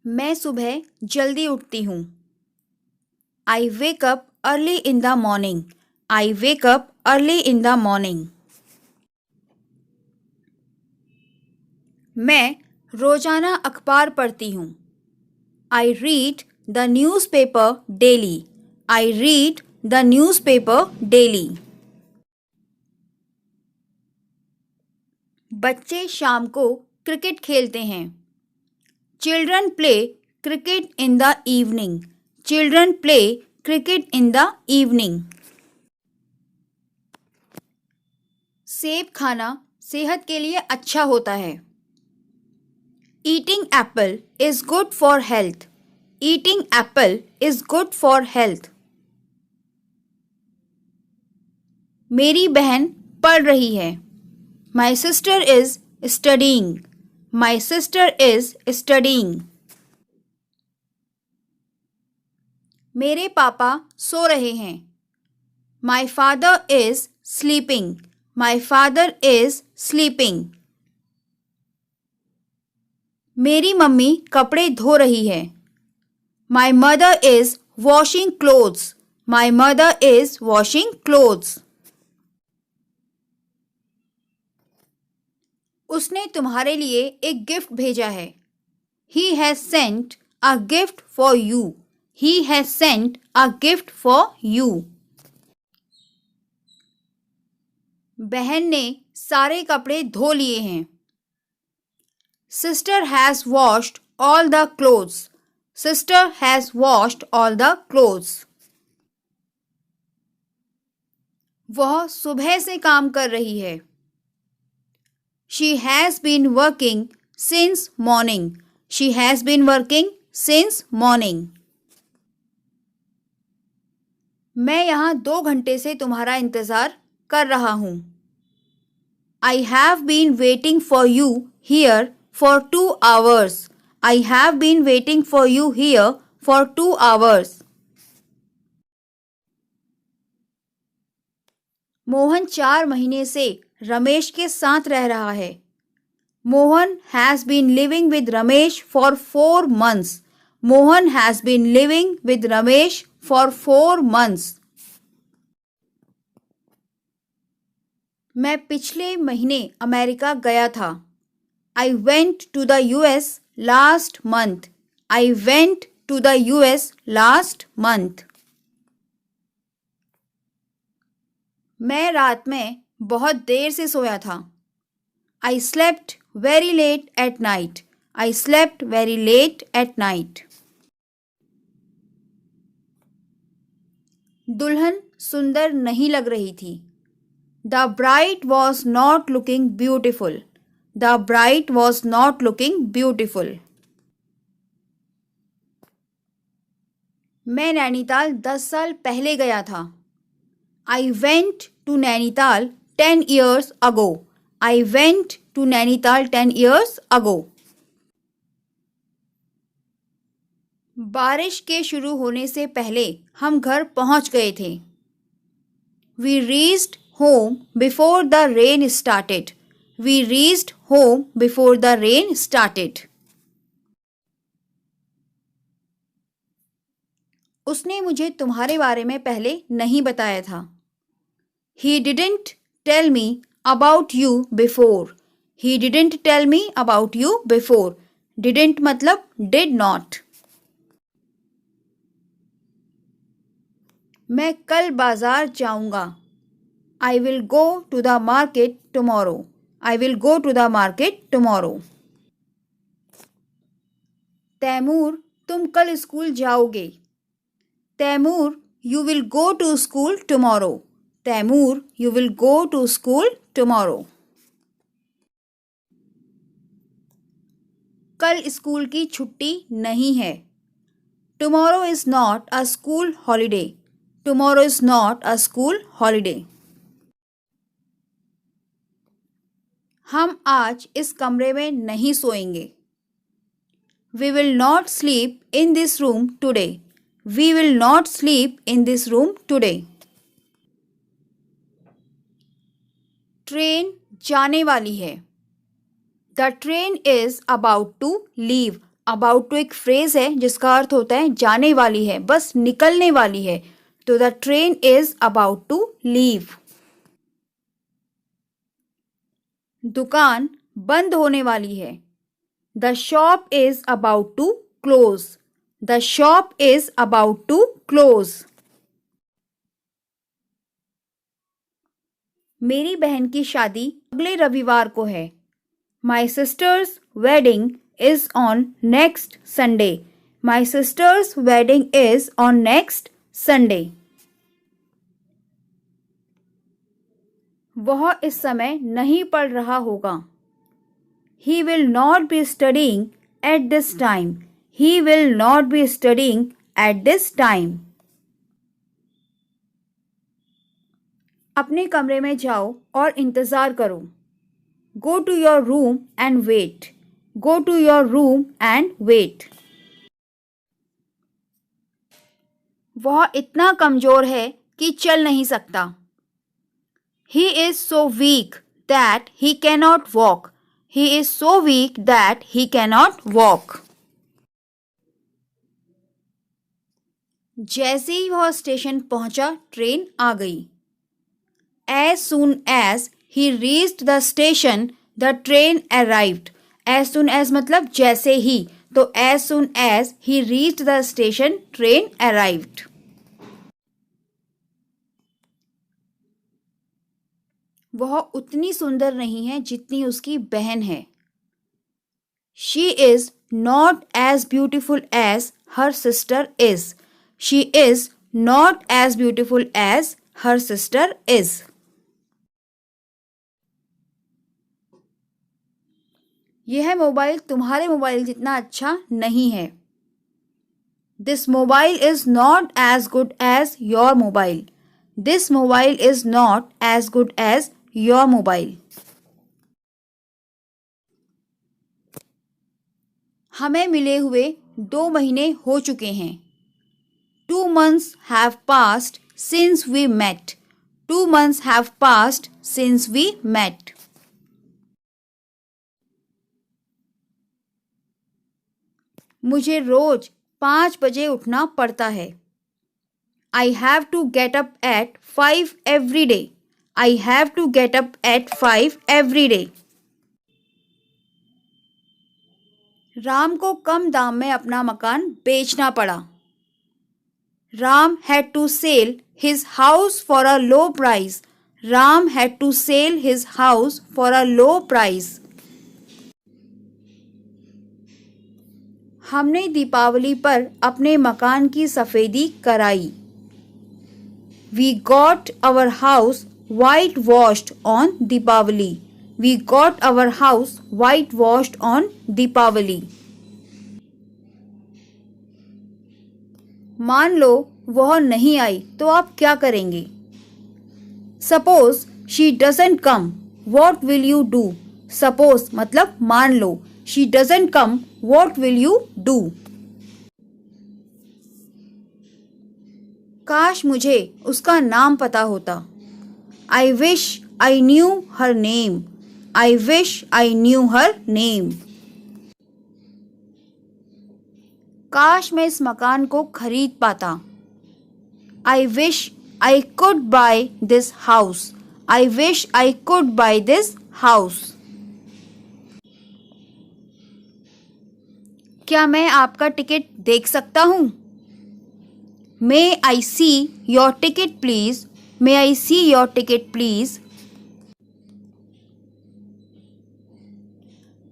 मैं सुबह जल्दी उठती हूँ. I wake up early in the morning. I wake up early in the morning. मैं रोजाना अखबार पढ़ती हूँ. I read the newspaper daily. I read the newspaper daily. बच्चे शाम को क्रिकेट खेलते हैं. Children play cricket in the evening. Children play cricket in the evening. सेब खाना सेहत के लिए अच्छा होता है. Eating apple is good for health. Eating apple is good for health. मेरी बहन पढ़ रही है. My sister is studying. My sister is studying. मेरे पापा सो रहे हैं. My father is sleeping. My father is sleeping. मेरी मम्मी कपड़े धो रही है. My mother is washing clothes. My mother is washing clothes. उसने तुम्हारे लिए एक गिफ्ट भेजा है. He has sent a gift for you. He has sent a gift for you. बहन ने सारे कपड़े धो लिए हैं. Sister has washed all the clothes. Sister has washed all the clothes. वह सुबह से काम कर रही है. She has been working since morning. She has been working since morning. मैं यहाँ 2 घंटे से तुम्हारा इंतज़ार कर रहा हूँ. I have been waiting for you here for 2 hours. I have been waiting for you here for 2 hours. Mohan 4 महीने से रमेश के साथ रह रहा है. Mohan has been living with Ramesh for 4 months. Mohan has been living with Ramesh for 4 months. मैं पिछले महीने अमेरिका गया था. I went to the US last month. I went to the US last month. मैं रात में बहुत देर से सोया था. I slept very late at night. I slept very late at night. दुल्हन सुंदर नहीं लग रही थी. The bride was not looking beautiful. The bride was not looking beautiful. मैं नैनीताल 10 साल पहले गया था. I went to Nainital 10 years ago. I went to Nainital 10 years ago. बारिश के शुरू होने से पहले हम घर पहुंच गए थे. We reached home before the rain started. We reached home before the rain started. उसने मुझे तुम्हारे बारे में पहले नहीं बताया था. He didn't tell me about you before. He didn't tell me about you before. Didn't मतलब did not. मैं कल बाजार जाऊंगा. I will go to the market tomorrow. I will go to the market tomorrow. Taimur तुम कल school जाओगे. Taimur you will go to school tomorrow. Taimur you will go to school tomorrow. कल school की छुट्टी नहीं है. Tomorrow is not a school holiday. Tomorrow is not a school holiday. हम आज इस कमरे में नहीं सोएंगे. We will not sleep in this room today. We will not sleep in this room today. Train जाने वाली है. The train is about to leave. About to एक फ्रेज है जिसका अर्थ होता है जाने वाली है, बस निकलने वाली है। तो the train is about to leave. दुकान बंद होने वाली है। The shop is about to close. The shop is about to close. मेरी बहन की शादी अगले रविवार को है। My sister's wedding is on next Sunday. My sister's wedding is on next Sunday. वह इस समय नहीं पढ़ रहा होगा। He will not be studying at this time. He will not be studying at this time. अपने कमरे में जाओ और इंतज़ार करो। Go to your room and wait. Go to your room and wait. वह इतना कमज़ोर है कि चल नहीं सकता। He is so weak that he cannot walk. He is so weak that he cannot walk. जैसे ही वह स्टेशन पहुंचा, ट्रेन आ गई। As soon as he reached the station, the train arrived. As soon as मतलब जैसे ही, तो as soon as he reached the station, train arrived. वह उतनी सुंदर नहीं है जितनी उसकी बहन है। She is not as beautiful as her sister is. She is not as beautiful as her sister is. यह मोबाइल तुम्हारे मोबाइल जितना अच्छा नहीं है। This mobile is not as good as your mobile. This mobile is not as good as your mobile. हमें मिले हुए 2 महीने हो चुके हैं। 2 months have passed since we met. 2 months have passed since we met. मुझे रोज 5 बजे उठना पड़ता है। I have to get up at 5 every day. I have to get up at 5 every day. Ram को कम दाम में अपना मकान बेचना पड़ा। Ram had to sell his house for a low price. Ram had to sell his house for a low price. हमने दीपावली पर अपने मकान की सफेदी कराई। We got our house whitewashed on Deepavali. We got our house whitewashed on Deepavali. मान लो वह नहीं आई तो आप क्या करेंगे? Suppose she doesn't come. What will you do? Suppose मतलब मान लो। She doesn't come. What will you do? काश मुझे उसका नाम पता होता। I wish I knew her name. I wish I knew her name. काश मैं इस मकान को खरीद पाता। I wish I could buy this house. I wish I could buy this house. क्या मैं आपका टिकट देख सकता हूँ? May I see your ticket please? May I see your ticket please?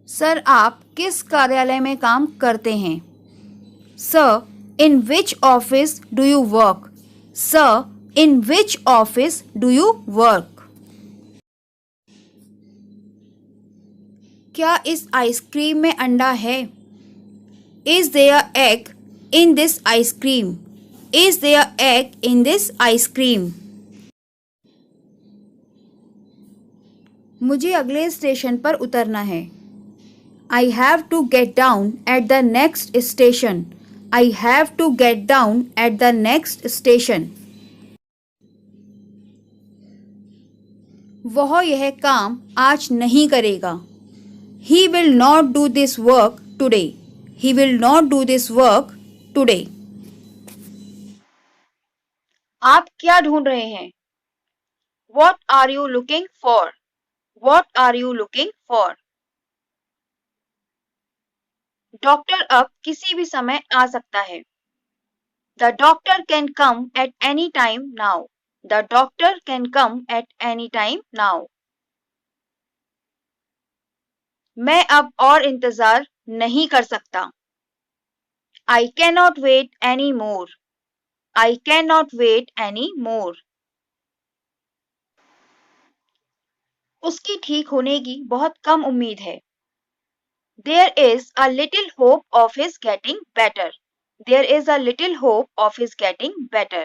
Sir आप किस कार्यालय में काम करते हैं? Sir, in which office do you work? Sir, in which office do you work? क्या इस आइसक्रीम में अंडा है? Is there egg in this ice cream? Is there egg in this ice cream? मुझे अगले स्टेशन पर उतरना है। I have to get down at the next station. I have to get down at the next station. वह यह काम आज नहीं करेगा। He will not do this work today. He will not do this work today. आप क्या ढूंढ रहे हैं? What are you looking for? What are you looking for? Doctor अब किसी भी समय आ सकता है. The doctor can come at any time now. The doctor can come at any time now. मैं अब और इंतजार नहीं कर सकता. I cannot wait any more. I cannot wait any more. उसकी ठीक होने की बहुत कम उम्मीद है. There is a little hope of his getting better. There is a little hope of his getting better.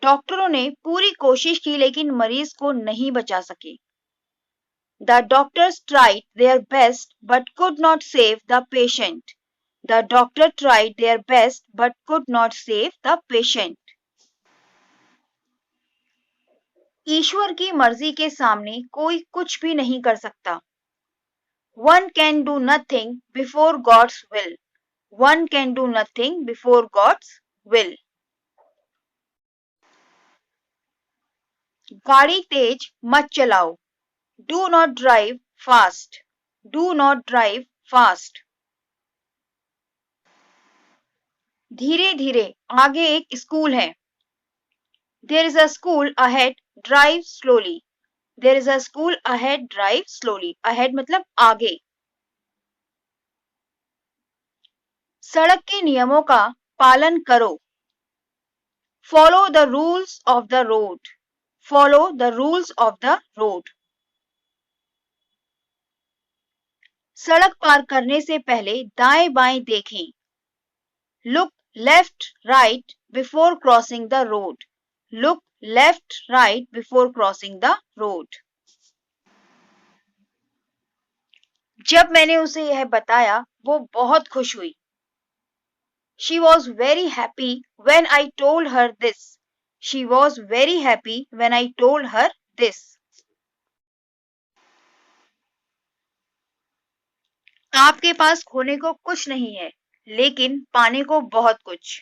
डॉक्टरों ने पूरी कोशिश की लेकिन मरीज को नहीं बचा सके. The doctors tried their best but could not save the patient. The doctor tried their best but could not save the patient. ईश्वर की मर्जी के सामने कोई कुछ भी नहीं कर सकता. One can do nothing before God's will. One can do nothing before God's will. गाड़ी तेज मत चलाओ. Do not drive fast. Do not drive fast. धीरे धीरे आगे एक स्कूल है. There is a school ahead. Drive slowly. There is a school ahead. Drive slowly. Ahead मतलब आगे. सड़क के नियमों का पालन करो. Follow the rules of the road. Follow the rules of the road. सड़क पार करने से पहले दाएं बाएं देखें. Look left, right before crossing the road. Look left, right before crossing the road. जब मैंने उसे यह बताया, वो बहुत खुश हुई. She was very happy when I told her this. She was very happy when I told her this. आपके पास खोने को कुछ नहीं है, लेकिन पाने को बहुत कुछ.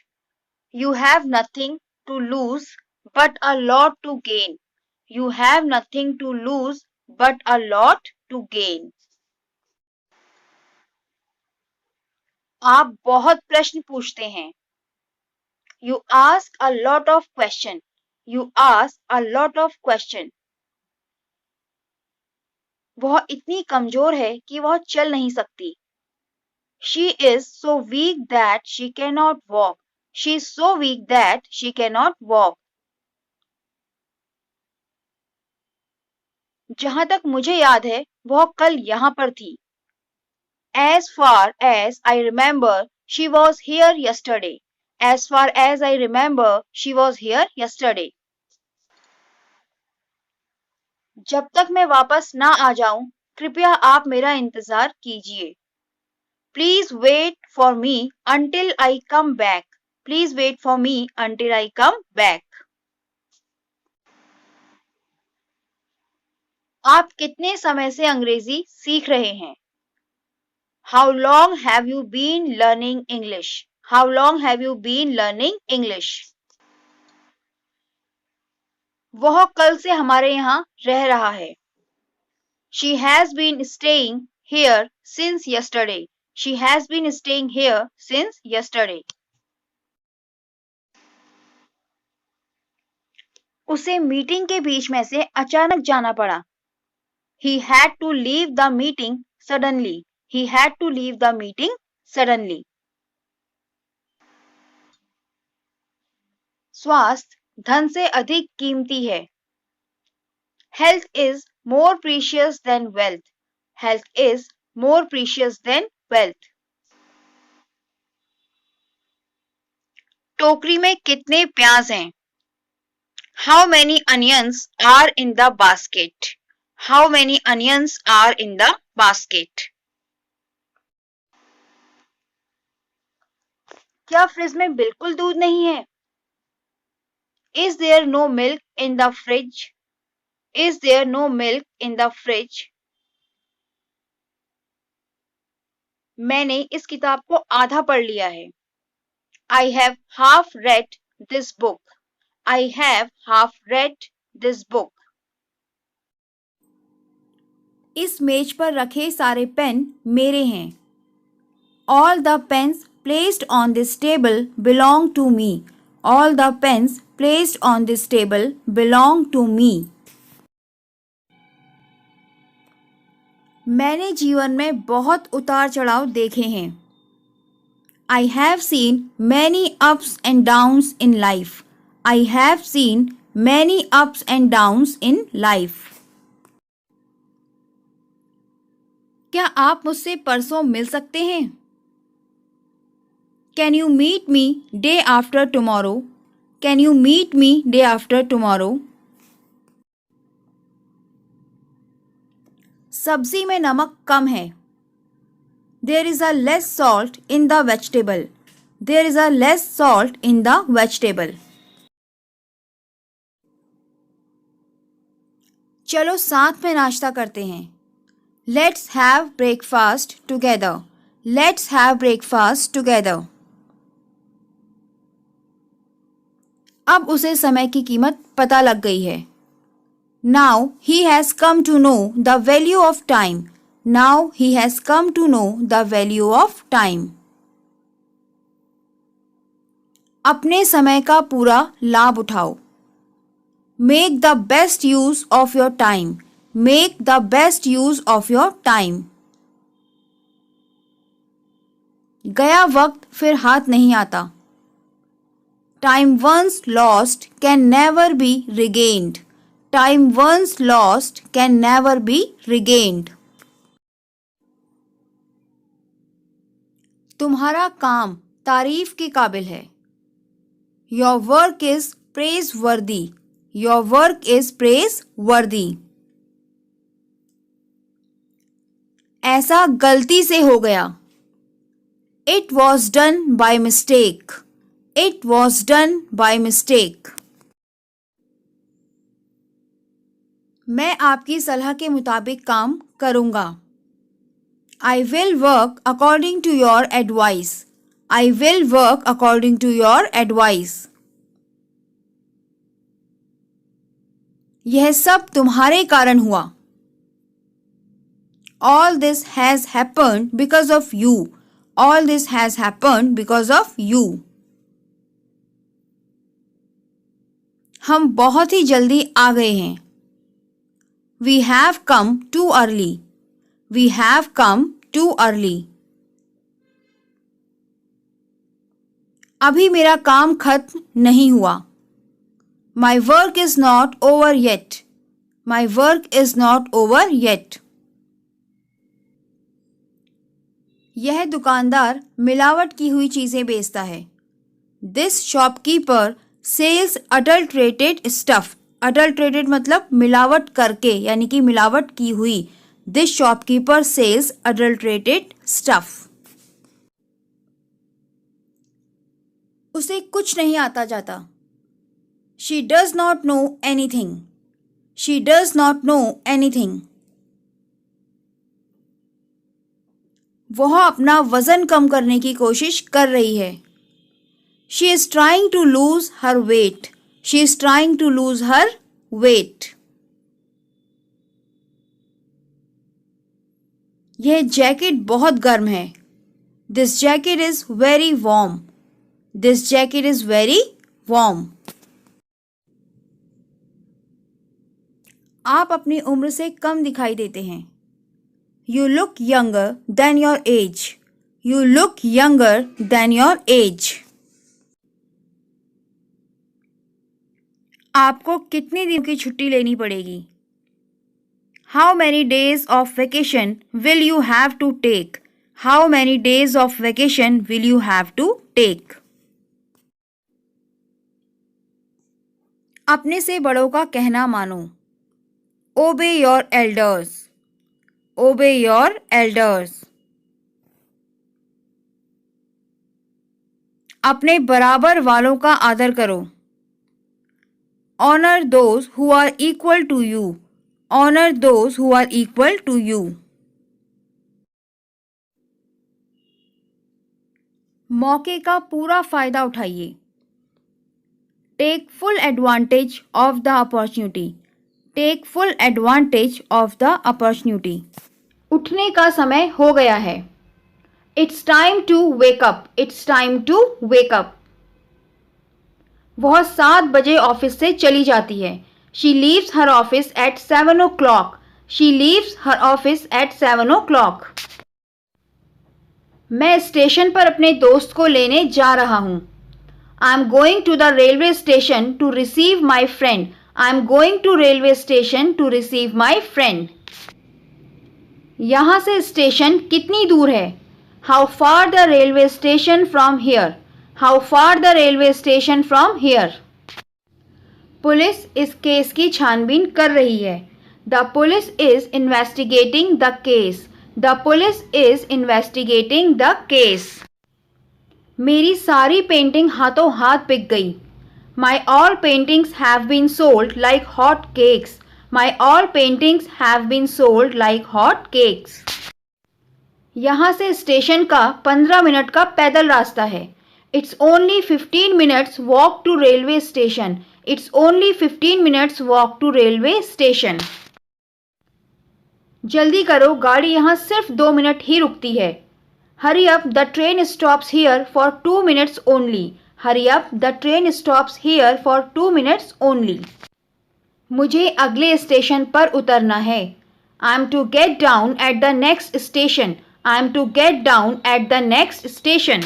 You have nothing to lose but a lot to gain. You have nothing to lose but a lot to gain. आप बहुत प्रश्न पूछते हैं. You ask a lot of question. You ask a lot of question. वह इतनी कमजोर है कि वह चल नहीं सकती. She is so weak that she cannot walk. She is so weak that she cannot walk. जहां तक मुझे याद है, वह कल यहाँ पर थी. As far as I remember, she was here yesterday. As far as I remember, she was here yesterday. जब तक मैं वापस ना आ जाऊं, कृपया आप मेरा इंतजार कीजिए. Please wait for me until I come back. Please wait for me until I come back. आप कितने समय से अंग्रेजी सीख रहे हैं? How long have you been learning English? How long have you been learning English? वह कल से हमारे यहाँ रह रहा है. She has been staying here since yesterday. She has been staying here since yesterday. उसे मीटिंग के बीच में से अचानक जाना पड़ा. He had to leave the meeting suddenly. He had to leave the meeting suddenly. स्वास्थ्य धन से अधिक कीमती है. Health is more precious than wealth. Health is more precious than wealth. टोकरी में कितने प्याज हैं? How many onions are in the basket? How many onions are in the basket? क्या फ्रिज में बिल्कुल दूध नहीं है? Is there no milk in the fridge? Is there no milk in the fridge? मैंने इस किताब को आधा पढ़ लिया है. I have half read this book. I have half read this book. इस मेज पर रखे सारे पेन मेरे हैं. All the pens placed on this table belong to me. All the pens placed on this table belong to me. मैंने जीवन में बहुत उतार चढ़ाव देखे हैं. I have seen many ups and downs in life. I have seen many ups and downs in life. क्या आप मुझसे परसों मिल सकते हैं? Can you meet me day after tomorrow? Can you meet me day after tomorrow? सब्जी में नमक कम है. There is a less salt in the vegetable. There is a less salt in the vegetable. चलो साथ में नाश्ता करते हैं. Let's have breakfast together. Let's have breakfast together. अब उसे समय की कीमत पता लग गई है. Now he has come to know the value of time. Now he has come to know the value of time. अपने समय का पूरा लाभ उठाओ. Make the best use of your time. Make the best use of your time. गया वक्त फिर हाथ नहीं आता. Time once lost can never be regained. Time once lost can never be regained. तुम्हारा काम तारीफ के काबिल है. Your work is praiseworthy. Your work is praiseworthy. ऐसा गलती से हो गया. It was done by mistake. It was done by mistake. मैं आपकी सलाह के मुताबिक काम करूँगा. I will work according to your advice. I will work according to your advice. यह सब तुम्हारे कारण हुआ. All this has happened because of you. All this has happened because of you. हम बहुत ही जल्दी आ गए हैं. We have come too early. We have come too early. अभी मेरा काम खत्म नहीं हुआ. My work is not over yet. My work is not over yet. यह दुकानदार मिलावट की हुई चीजें बेचता है. This shopkeeper sells adulterated stuff. Adulterated मतलब मिलावट करके यानी कि मिलावट की हुई. This shopkeeper sells adulterated stuff. उसे कुछ नहीं आता जाता. She does not know anything. She does not know anything. वह अपना वजन कम करने की कोशिश कर रही है. She is trying to lose her weight. She is trying to lose her weight. यह जैकेट बहुत गर्म है. This jacket is very warm. This jacket is very warm. आप अपनी उम्र से कम दिखाई देते हैं. You look younger than your age. You look younger than your age. आपको कितने दिन की छुट्टी लेनी पड़ेगी? How many days of vacation will you have to take? How many days of vacation will you have to take? अपने से बड़ों का कहना मानो. Obey your elders. Obey your elders. अपने बराबर वालों का आदर करो. Honor those who are equal to you. Honor those who are equal to you. मौके का पूरा फायदा उठाइए। Take full advantage of the opportunity. Take full advantage of the opportunity. उठने का समय हो गया है। It's time to wake up. It's time to wake up. वह 7 बजे ऑफिस से चली जाती है। She leaves her office at 7 o'clock। She leaves her office at 7 o'clock। मैं स्टेशन पर अपने दोस्त को लेने जा रहा हूं। I am going to the railway station to receive my friend. I am going to railway station to receive my friend. यहाँ से स्टेशन कितनी दूर है? How far the railway station from here. How far the railway station from here. Police इस case की छानबीन कर रही है। The police is investigating the case. The police is investigating the case. मेरी सारी पेंटिंग हाथों हाथ बिक गई। My all paintings have been sold like hot cakes. My all paintings have been sold like hot cakes. यहाँ से station का 15 minute का पैदल रास्ता है। It's only 15 minutes walk to railway station. It's only 15 minutes walk to railway station. जल्दी करो, गाड़ी यहाँ सिर्फ 2 मिनट ही रुकती है। Hurry up, the train stops here for 2 minutes only. Hurry up, the train stops here for 2 minutes only. मुझे अगले स्टेशन पर उतरना है। I am to get down at the next station. I am to get down at the next station.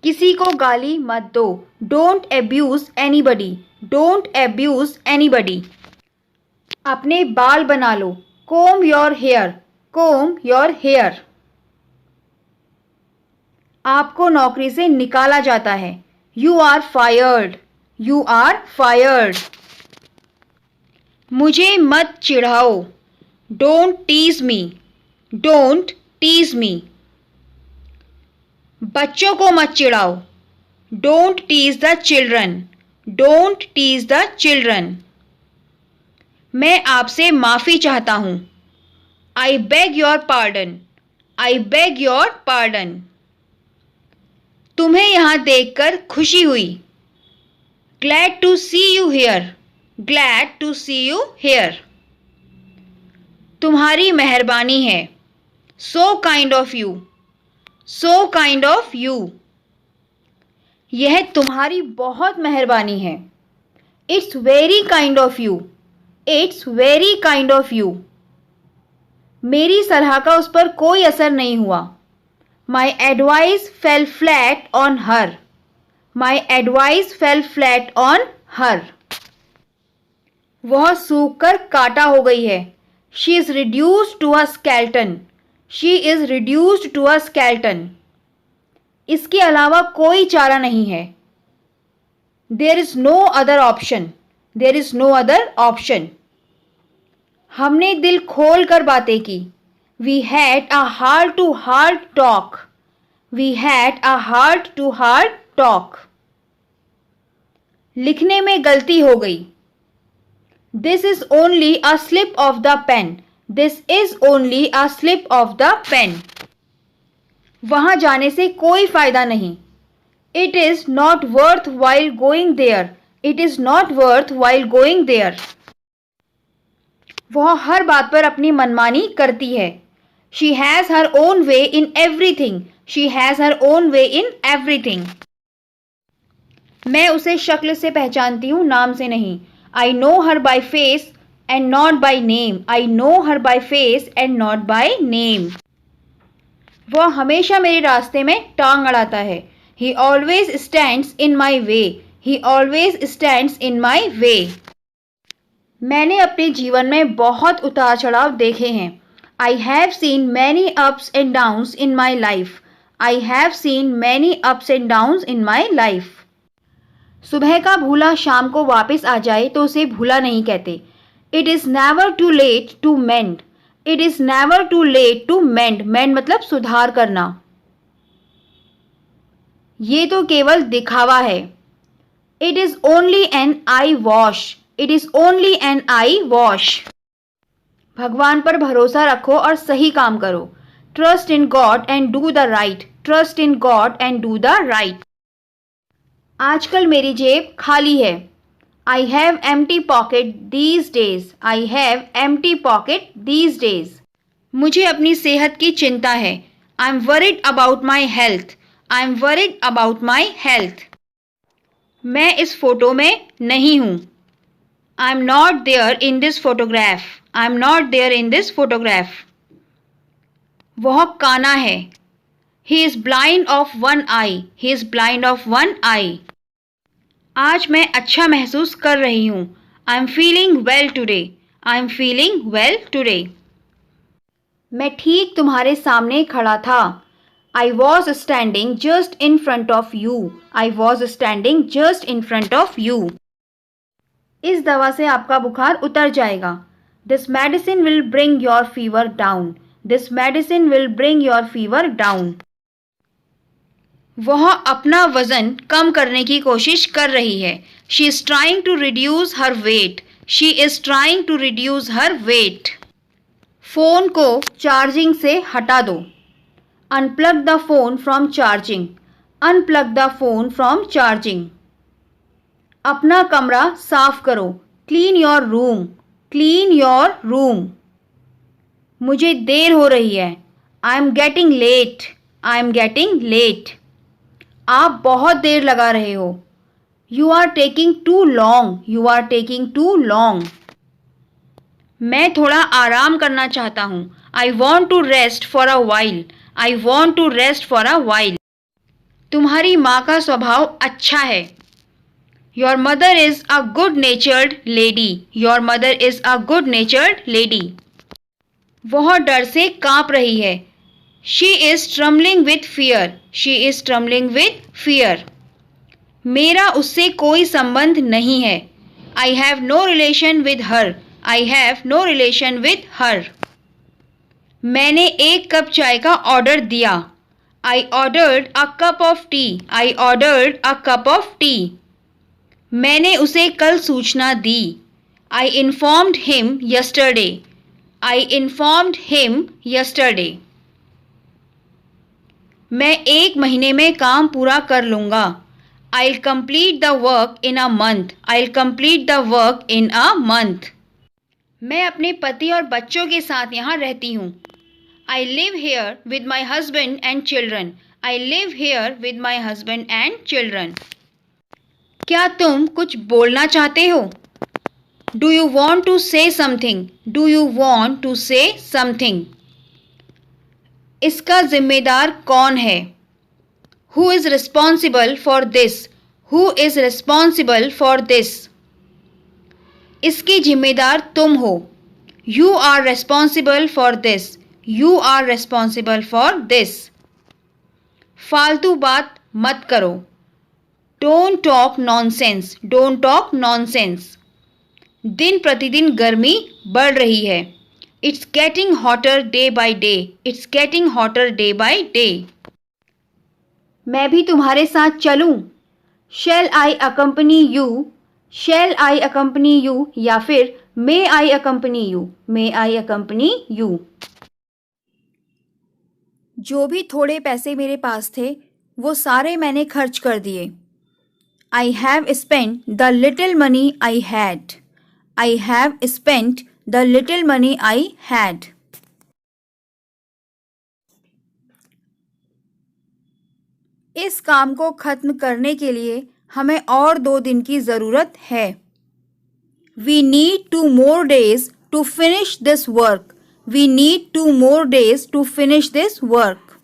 किसी को गाली मत दो। Don't abuse anybody. Don't abuse anybody. अपने बाल बना लो। Comb your hair. Comb your hair. आपको नौकरी से निकाला जाता है। You are fired. You are fired. मुझे मत चिढ़ाओ। Don't tease me. Don't tease me. बच्चों को मत चिढ़ाओ। Don't tease the children. Don't tease the children. मैं आपसे माफ़ी चाहता हूँ। I beg your pardon. I beg your pardon. तुम्हें यहाँ देखकर खुशी हुई। Glad to see you here. Glad to see you here. तुम्हारी मेहरबानी है। So kind of you. So kind of you. यह तुम्हारी बहुत मेहरबानी है। It's very kind of you. It's very kind of you. मेरी सलाह का उस पर कोई असर नहीं हुआ। My advice fell flat on her. My advice fell flat on her. वह सूख कर काटा हो गई है। She is reduced to a skeleton. She is reduced to a skeleton. इसके अलावा कोई चारा नहीं है। There is no other option. There is no other option. हमने दिल खोल कर बातें की। We had a heart to heart talk. We had a heart to heart talk. लिखने में गलती हो गई। This is only a slip of the pen. This is only a slip of the pen. वहां जाने से कोई फायदा नहीं। It is not worth while going there. It is not worth while going there. वह हर बात पर अपनी मनमानी करती है। She has her own way in everything. She has her own way in everything. मैं उसे शक्ल से पहचानती हूँ, नाम से नहीं। I know her by face and not by name. I know her by face and not by name. वह हमेशा मेरे रास्ते में टांग अड़ाता है। He always stands in my way. He always stands in my way. मैंने अपने जीवन में बहुत उतार चढ़ाव देखे हैं। I have seen many ups and downs in my life. I have seen many ups and downs in my life. सुबह का भूला शाम को वापस आ जाए तो उसे भूला नहीं कहते। It is never too late to mend. It is never too late to mend. Mend मतलब सुधार करना। ये तो केवल दिखावा है। It is only an eyewash. It is only an eyewash. भगवान पर भरोसा रखो और सही काम करो। Trust in God and do the right. Trust in God and do the right. आजकल मेरी जेब खाली है. I have empty pocket these days. I have empty pocket these days. मुझे अपनी सेहत की चिंता है. I'm worried about my health. I'm worried about my health. मैं इस फोटो में नहीं हूँ. I'm not there in this photograph. I'm not there in this photograph. वह काना है. He is blind of one eye. He is blind of one eye. आज मैं अच्छा महसूस कर रही हूँ. I'm feeling well today. I'm feeling well today. मैं ठीक तुम्हारे सामने खड़ा था. I was standing just in front of you. I was standing just in front of you. इस दवा से आपका बुखार उतर जाएगा. This medicine will bring your fever down. This medicine will bring your fever down. वह अपना वजन कम करने की कोशिश कर रही है. She is trying to reduce her weight. She is trying to reduce her weight. Phone को चार्जिंग से हटा दो. Unplug the phone from charging. Unplug the phone from charging. अपना कमरा साफ करो. Clean your room. Clean your room. मुझे देर हो रही है. I am getting late. I am getting late. आप बहुत देर लगा रहे हो. You are taking too long. You are taking too long. मैं थोड़ा आराम करना चाहता हूँ. I want to rest for a while. I want to rest for a while. तुम्हारी माँ का स्वभाव अच्छा है. Your mother is a good-natured lady. Your mother is a good-natured lady. वह डर से काँप रही है. She is trembling with fear. She is trembling with fear. मेरा उससे कोई संबंध नहीं है. I have no relation with her. I have no relation with her. मैंने एक कप चाय का ऑर्डर दिया. I ordered a cup of tea. I ordered a cup of tea. मैंने उसे कल सूचना दी. I informed him yesterday. I informed him yesterday. मैं एक महीने में काम पूरा कर लूँगा. I'll complete the work in a month. I'll complete the work in a month. मैं अपने पति और बच्चों के साथ यहाँ रहती हूँ. I live here with my husband and children. I live here with my husband and children. क्या तुम कुछ बोलना चाहते हो? Do you want to say something? Do you want to say something? इसका जिम्मेदार कौन है? Who is responsible for this? Who is responsible for this? इसकी जिम्मेदार तुम हो. You are responsible for this. You are responsible for this. फालतू बात मत करो. Don't talk nonsense. Don't talk nonsense. दिन प्रतिदिन गर्मी बढ़ रही है. It's getting hotter day by day. It's getting hotter day by day. मैं भी तुम्हारे साथ चलूं? Shall I accompany you? Shall I accompany you? या फिर May I accompany you? May I accompany you? जो भी थोड़े पैसे मेरे पास थे वो सारे मैंने खर्च कर दिए. I have spent the little money I had. I have spent the little money I had. इस काम को खत्म करने के लिए हमें और 2 दिन की ज़रूरत है. We need 2 more days to finish this work. We need 2 more days to finish this work.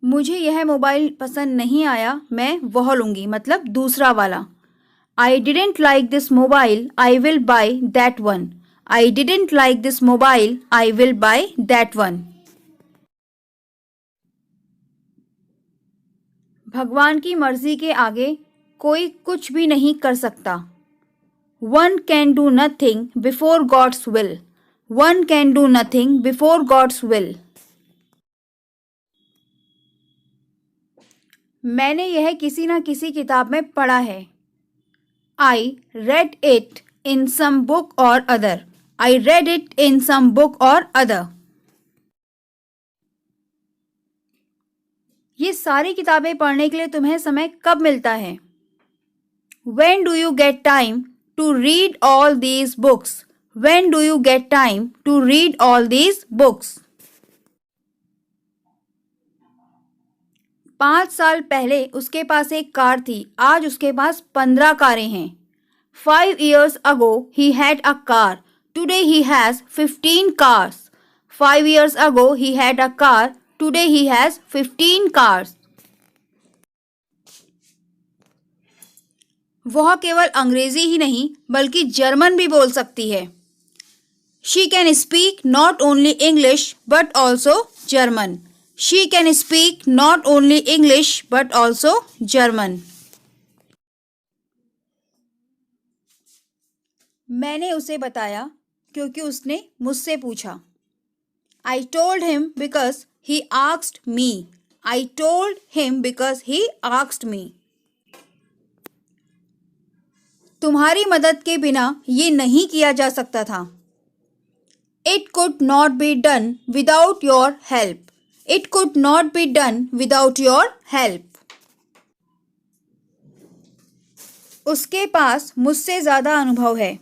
मुझे यह मोबाइल पसंद नहीं आया. मैं वह लूँगी. मतलब दूसरा वाला. I didn't like this mobile. I will buy that one. I didn't like this mobile. I will buy that one. भगवान की मर्जी के आगे कोई कुछ भी नहीं कर सकता. One can do nothing before God's will. One can do nothing before God's will. मैंने यह किसी न किसी किताब में पढ़ा है. I read it in some book or other. I read it in some book or other. ये सारी किताबें पढ़ने के लिए तुम्हें समय कब मिलता है? When do you get time to read all these books? When do you get time to read all these books? 5 साल पहले उसके पास एक कार थी, आज उसके पास 15 कारें हैं. 5 years ago he had a car. Today he has 15 cars. 5 years ago he had a car. Today he has 15 cars. वह केवल अंग्रेजी ही नहीं बल्कि जर्मन भी बोल सकती है. She can speak not only English but also German. She can speak not only English but also German. मैंने उसे बताया क्योंकि उसने मुझसे पूछा. I told him because he asked me. I told him because he asked me. तुम्हारी मदद के बिना ये नहीं किया जा सकता था. It could not be done without your help. It could not be done without your help. उसके पास मुझसे ज़्यादा अनुभव है.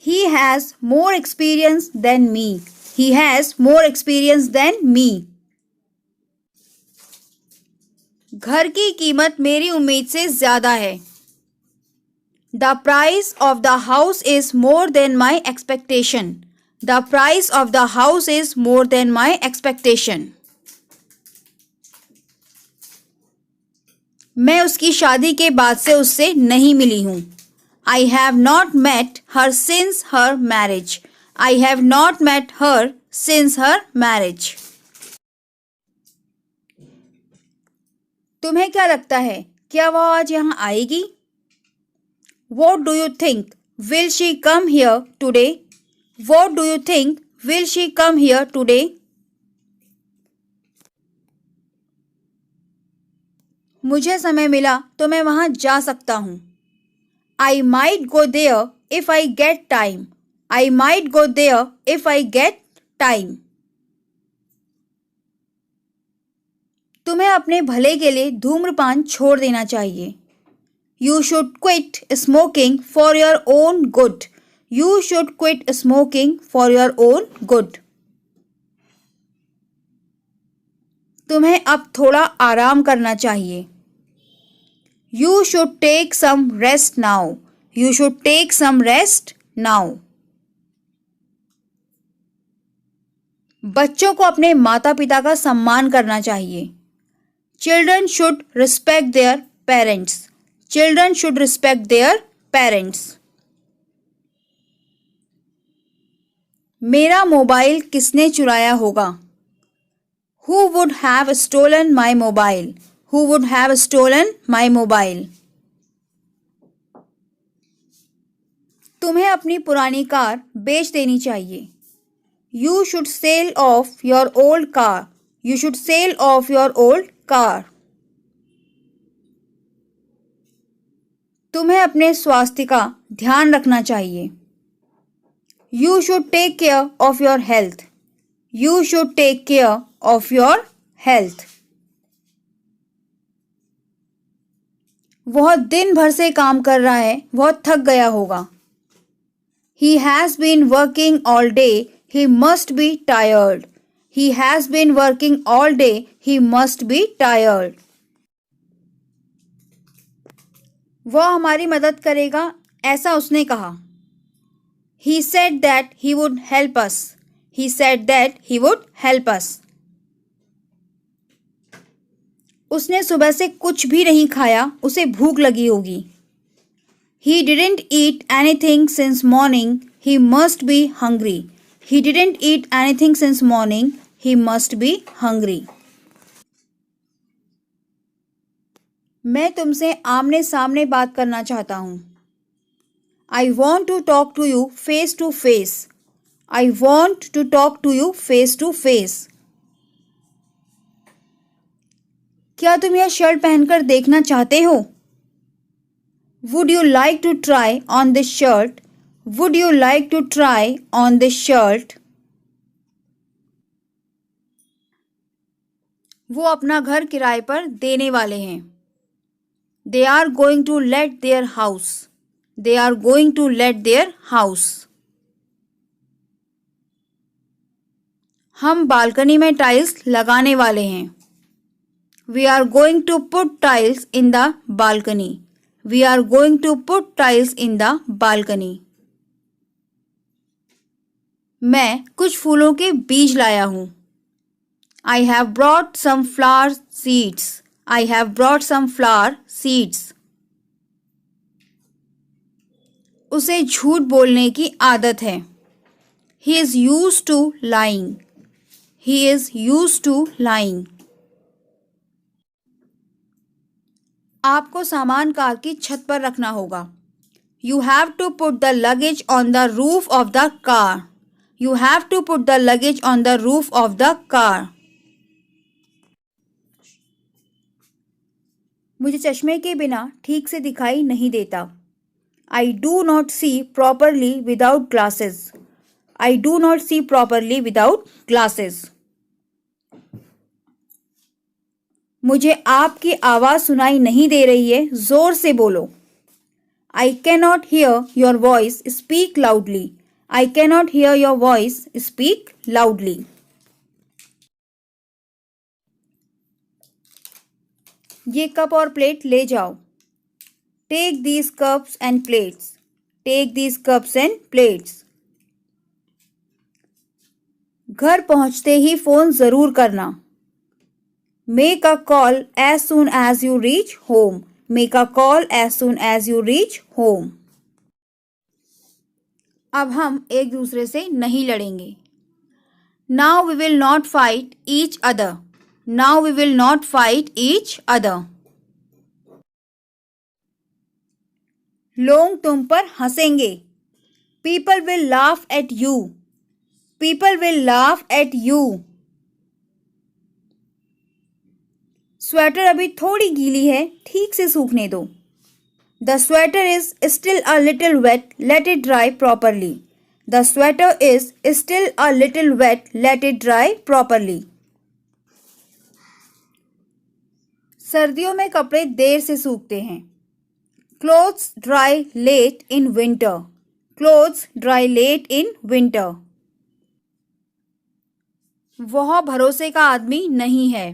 He has more experience than me. He has more experience than me. घर की कीमत मेरी उम्मीद से ज़्यादा है. The price of the house is more than my expectation. The price of the house is more than my expectation. मैं उसकी शादी के बाद से उससे नहीं मिली हूँ. I have not met her since her marriage. I have not met her since her marriage. तुम्हें क्या लगता है, क्या वह आज यहाँ आएगी? What do you think? Will she come here today? What do you think? Will she come here today? मुझे समय मिला तो मैं वहाँ जा सकता हूँ. I might go there if I get time. I might go there if I get time. तुम्हें अपने भले के लिए धूम्रपान छोड़ देना चाहिए. You should quit smoking for your own good. You should quit smoking for your own good. तुम्हें अब थोड़ा आराम करना चाहिए. You should take some rest now. You should take some rest now. बच्चों को अपने माता पिता का सम्मान करना चाहिए. Children should respect their parents. Children should respect their parents. मेरा मोबाइल किसने चुराया होगा? Who would have stolen my mobile? Who would have stolen my mobile? तुम्हें अपनी पुरानी कार बेच देनी चाहिए. You should sell off your old car. You should sell off your old car. तुम्हें अपने स्वास्थ्य का ध्यान रखना चाहिए. You should take care of your health. You should take care of your health. वह दिन भर से काम कर रहा है, वह थक गया होगा. He has been working all day. He must be tired. He has been working all day. He must be tired. वह हमारी मदद करेगा, ऐसा उसने कहा. He said that he would help us. He said that he would help us. उसने सुबह से कुछ भी नहीं खाया, उसे भूख लगी होगी. He didn't eat anything since morning. He must be hungry. He didn't eat anything since morning. He must be hungry. मैं तुमसे आमने सामने बात करना चाहता हूँ. I want to talk to you face to face. I want to talk to you face to face. क्या तुम यह शर्ट पहनकर देखना चाहते हो? Would you like to try on this shirt? Would you like to try on this shirt? वो अपना घर किराए पर देने वाले हैं। They are going to let their house. They are going to let their house. हम बालकनी में टाइल्स लगाने वाले हैं। We are going to put tiles in the balcony. We are going to put tiles in the balcony. मैं कुछ फूलों के बीज लाया हूं। I have brought some flower seeds. I have brought some flower seeds. उसे झूठ बोलने की आदत है। He is used to lying. He is used to lying. आपको सामान कार की छत पर रखना होगा। You have to put the luggage on the roof of the car. You have to put the luggage on the roof of the car. मुझे चश्मे के बिना ठीक से दिखाई नहीं देता। I do not see properly without glasses. I do not see properly without glasses. मुझे आपकी आवाज़ सुनाई नहीं दे रही है, ज़ोर से बोलो। I cannot hear your voice. Speak loudly. I cannot hear your voice. Speak loudly. ये कप और प्लेट ले जाओ। Take these cups and plates. Take these cups and plates. घर पहुंचते ही फोन जरूर करना। Make a call as soon as you reach home. Make a call as soon as you reach home. अब हम एक दूसरे से नहीं लड़ेंगे। Now we will not fight each other. Now we will not fight each other. लोग तुम पर हंसेंगे। People will laugh at you. People will laugh at you. Sweater अभी थोड़ी गीली है, ठीक से सूखने दो। The sweater is still a little wet. Let it dry properly. The sweater is still a little wet. Let it dry properly. सर्दियों में कपड़े देर से सूखते हैं। Clothes dry late in winter. Clothes dry late in winter. वह भरोसे का आदमी नहीं है।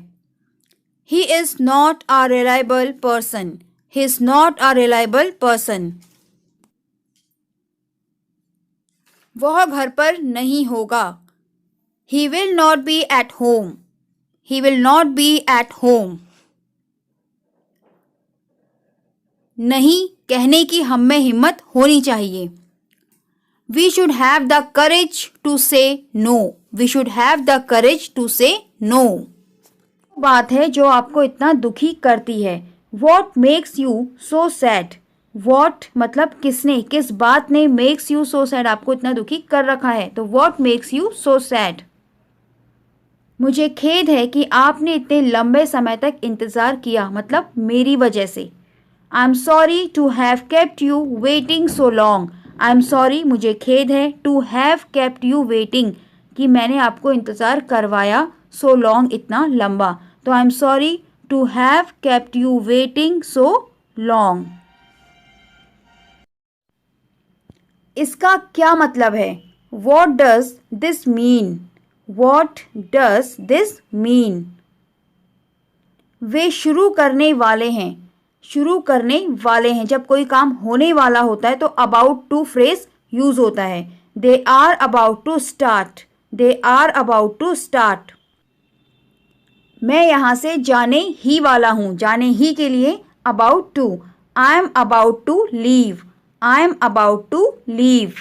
He is not a reliable person. He is not a reliable person. वह घर पर नहीं होगा। He will not be at home. He will not be at home. नहीं कहने की हम में हिम्मत होनी चाहिए। We should have the courage to say no. We should have the courage to say no. बात है जो आपको इतना दुखी करती है। What makes you so sad? What मतलब किसने, किस बात ने makes you so sad आपको इतना दुखी कर रखा है, तो what makes you so sad? मुझे खेद है कि आपने इतने लंबे समय तक इंतज़ार किया, मतलब मेरी वजह से। I'm sorry to have kept you waiting so long. I'm sorry, मुझे खेद है, to have kept you waiting, कि मैंने आपको इंतज़ार करवाया, so long इतना लंबा, तो I'm sorry to have kept you waiting so long. इसका क्या मतलब है? What does this mean? What does this mean? वे शुरू करने वाले हैं। शुरू करने वाले हैं, जब कोई काम होने वाला होता है तो अबाउट टू फ्रेज यूज होता है। They are about to start. They are about to start. मैं यहाँ से जाने ही वाला हूँ, जाने ही के लिए about to. I am about to leave. I am about to leave.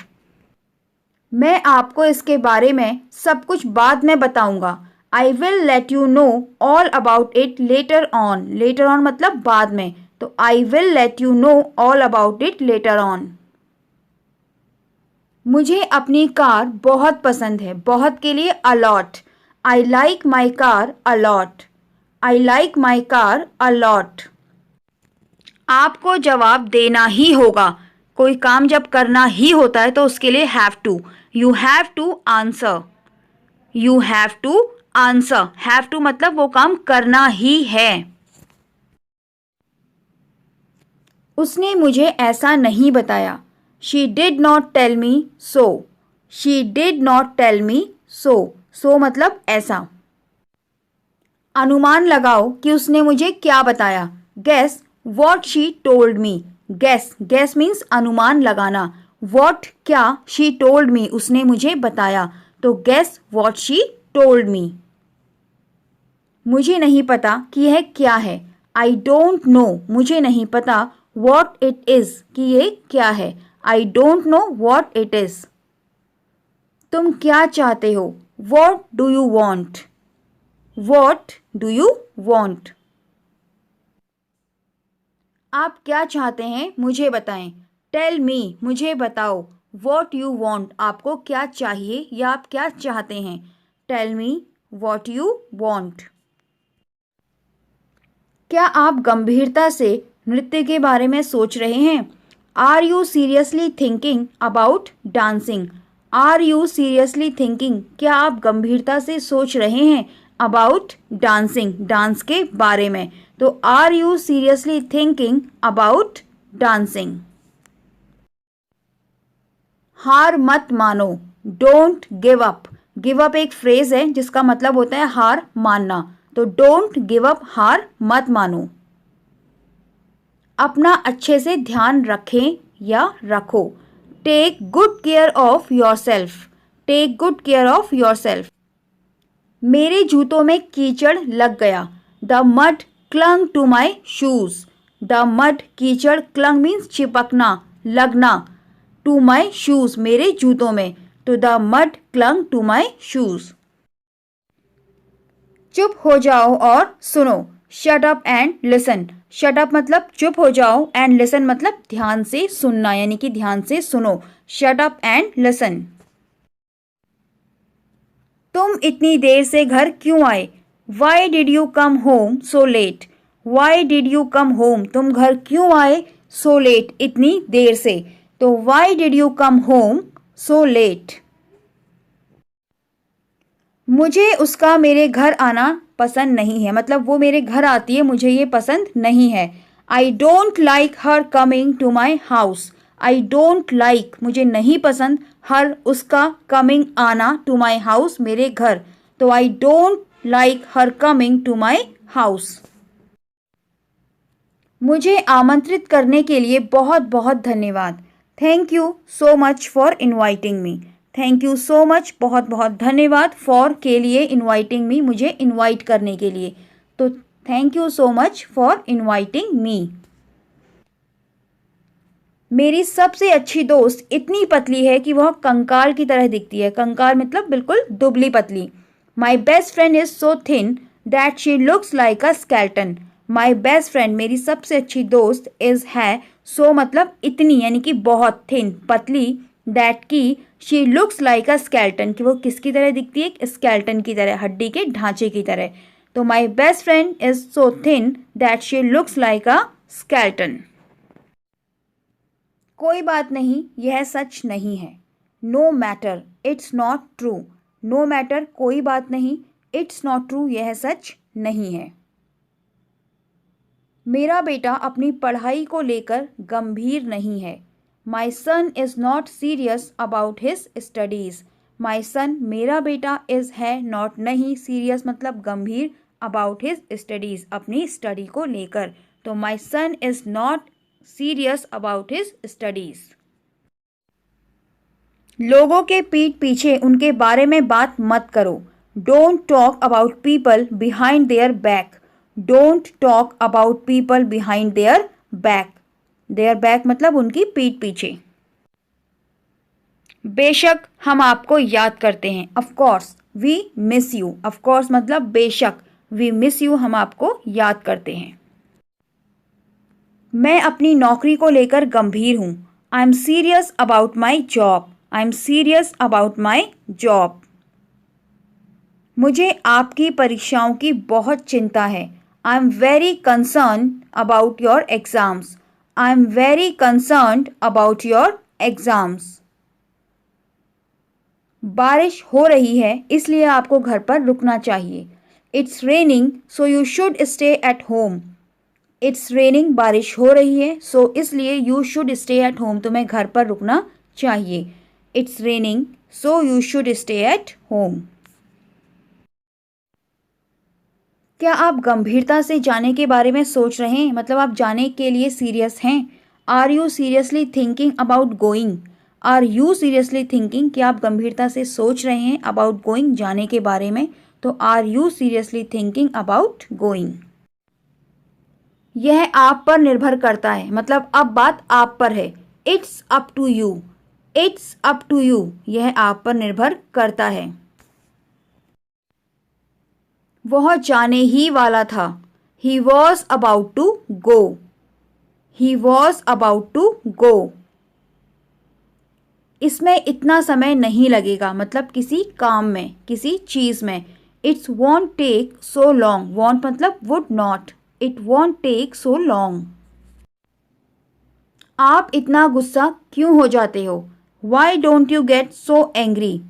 मैं आपको इसके बारे में सब कुछ बाद में बताऊंगा। I will let you know all about it later on. Later on मतलब बाद में, तो I will let you know all about it later on. मुझे अपनी कार बहुत पसंद है, बहुत के लिए a lot. I like my car a lot. I like my car a lot. आपको जवाब देना ही होगा। कोई काम जब करना ही होता है तो उसके लिए have to. You have to answer. You have to answer, have to मतलब वो काम करना ही है। उसने मुझे ऐसा नहीं बताया। She did not tell me so. She did not tell me so. So मतलब ऐसा। अनुमान लगाओ कि उसने मुझे क्या बताया। Guess what she told me. Guess, guess means अनुमान लगाना। वॉट क्या, शी टोल्ड मी उसने मुझे बताया, तो guess what she told me. मुझे नहीं पता कि यह क्या है। आई डोंट नो मुझे नहीं पता वॉट इट इज़ कि ये क्या है। I don't know what it is. तुम क्या चाहते हो। What do you want. What do you want. आप क्या चाहते हैं मुझे बताएं। टेल मी मुझे बताओ। वॉट यू वॉन्ट आपको क्या चाहिए या आप क्या चाहते हैं। Tell me what you want. क्या आप गंभीरता से नृत्य के बारे में सोच रहे हैं। Are you seriously thinking about dancing. Are you seriously thinking क्या आप गंभीरता से सोच रहे हैं अबाउट डांसिंग डांस के बारे में, तो are you seriously thinking about dancing. हार मत मानो। Don't give up. Give up एक फ्रेज है जिसका मतलब होता है हार मानना, तो डोंट गिव अप हार मत मानो। अपना अच्छे से ध्यान रखें या रखो। Take good care of yourself. Take good care of yourself. मेरे जूतों में कीचड़ लग गया। The mud clung to my shoes. The mud कीचड़ क्लंग मीन्स चिपकना लगना, टू माई शूज मेरे जूतों में, तो the mud clung to my shoes. चुप हो जाओ और सुनो। Shut up and listen. Shut up मतलब चुप हो जाओ एंड लिसन मतलब ध्यान से सुनना, यानी कि ध्यान से सुनो। Shut up and listen. तुम इतनी देर से घर क्यों आए। Y did you come home so let. Y did you come home तुम घर क्यों आए, सो लेट इतनी देर से, तो Y did you come home so let. मुझे उसका मेरे घर आना पसंद नहीं है, मतलब वो मेरे घर आती है मुझे ये पसंद नहीं है। I don't like her coming to my house. I don't like मुझे नहीं पसंद हर उसका कमिंग आना टू माई हाउस मेरे घर, तो I don't like her coming to my house. मुझे आमंत्रित करने के लिए बहुत बहुत धन्यवाद। Thank you so much for inviting me. Thank you so much बहुत बहुत धन्यवाद फॉर के लिए इनवाइटिंग मी मुझे इनवाइट करने के लिए, तो thank you so much for inviting मी। मेरी सबसे अच्छी दोस्त इतनी पतली है कि वह कंकाल की तरह दिखती है। कंकाल मतलब बिल्कुल दुबली पतली। My best friend is so thin that she looks like a skeleton. My best friend मेरी सबसे अच्छी दोस्त इज है, सो मतलब इतनी यानी कि बहुत, थिन पतली, दैट की she looks like a skeleton कि वो किसकी तरह दिखती है, एक स्केल्टन की तरह, हड्डी के ढांचे की तरह। तो my best friend is so thin that she looks like a skeleton. कोई बात नहीं यह सच नहीं है। No matter it's not true. No matter कोई बात नहीं, इट्स नॉट ट्रू यह सच नहीं है। मेरा बेटा अपनी पढ़ाई को लेकर गंभीर नहीं है। My son is not serious about his studies. My son मेरा बेटा इज़ है, नॉट नहीं, सीरियस मतलब गंभीर, अबाउट हिज स्टडीज़ अपनी स्टडी को लेकर, तो my son is not serious about his studies. लोगों के पीठ पीछे उनके बारे में बात मत करो। Don't talk about people behind their back. Don't talk about people behind their back. Their back मतलब उनकी पीठ पीछे। बेशक हम आपको याद करते हैं। Of course we miss you. Of course मतलब बेशक, वी मिस यू हम आपको याद करते हैं। मैं अपनी नौकरी को लेकर गंभीर हूँ। I am serious about my job. I am serious about my job. मुझे आपकी परीक्षाओं की बहुत चिंता है। I am very concern about your exams. I am very concern about your exams. बारिश हो रही है इसलिए आपको घर पर रुकना चाहिए. It's raining so you should stay at home. It's raining बारिश हो रही है सो इसलिए you should stay at home तुम्हें घर पर रुकना चाहिए. It's raining so you should stay at home. क्या आप गंभीरता से जाने के बारे में सोच रहे हैं, मतलब आप जाने के लिए सीरियस हैं. Are you seriously thinking about going. Are you seriously thinking कि आप गंभीरता से सोच रहे हैं अबाउट गोइंग जाने के बारे में, तो are you seriously thinking about going. यह आप पर निर्भर करता है, मतलब अब बात आप पर है. It's up to you. It's up to you यह आप पर निर्भर करता है. वह जाने ही वाला था. He was about to go. He was about to go. इसमें इतना समय नहीं लगेगा, मतलब किसी काम में, किसी चीज में. It's won't take so long. Won't मतलब would not. It won't take so long. आप इतना गुस्सा क्यों हो जाते हो. Why don't you get so angry.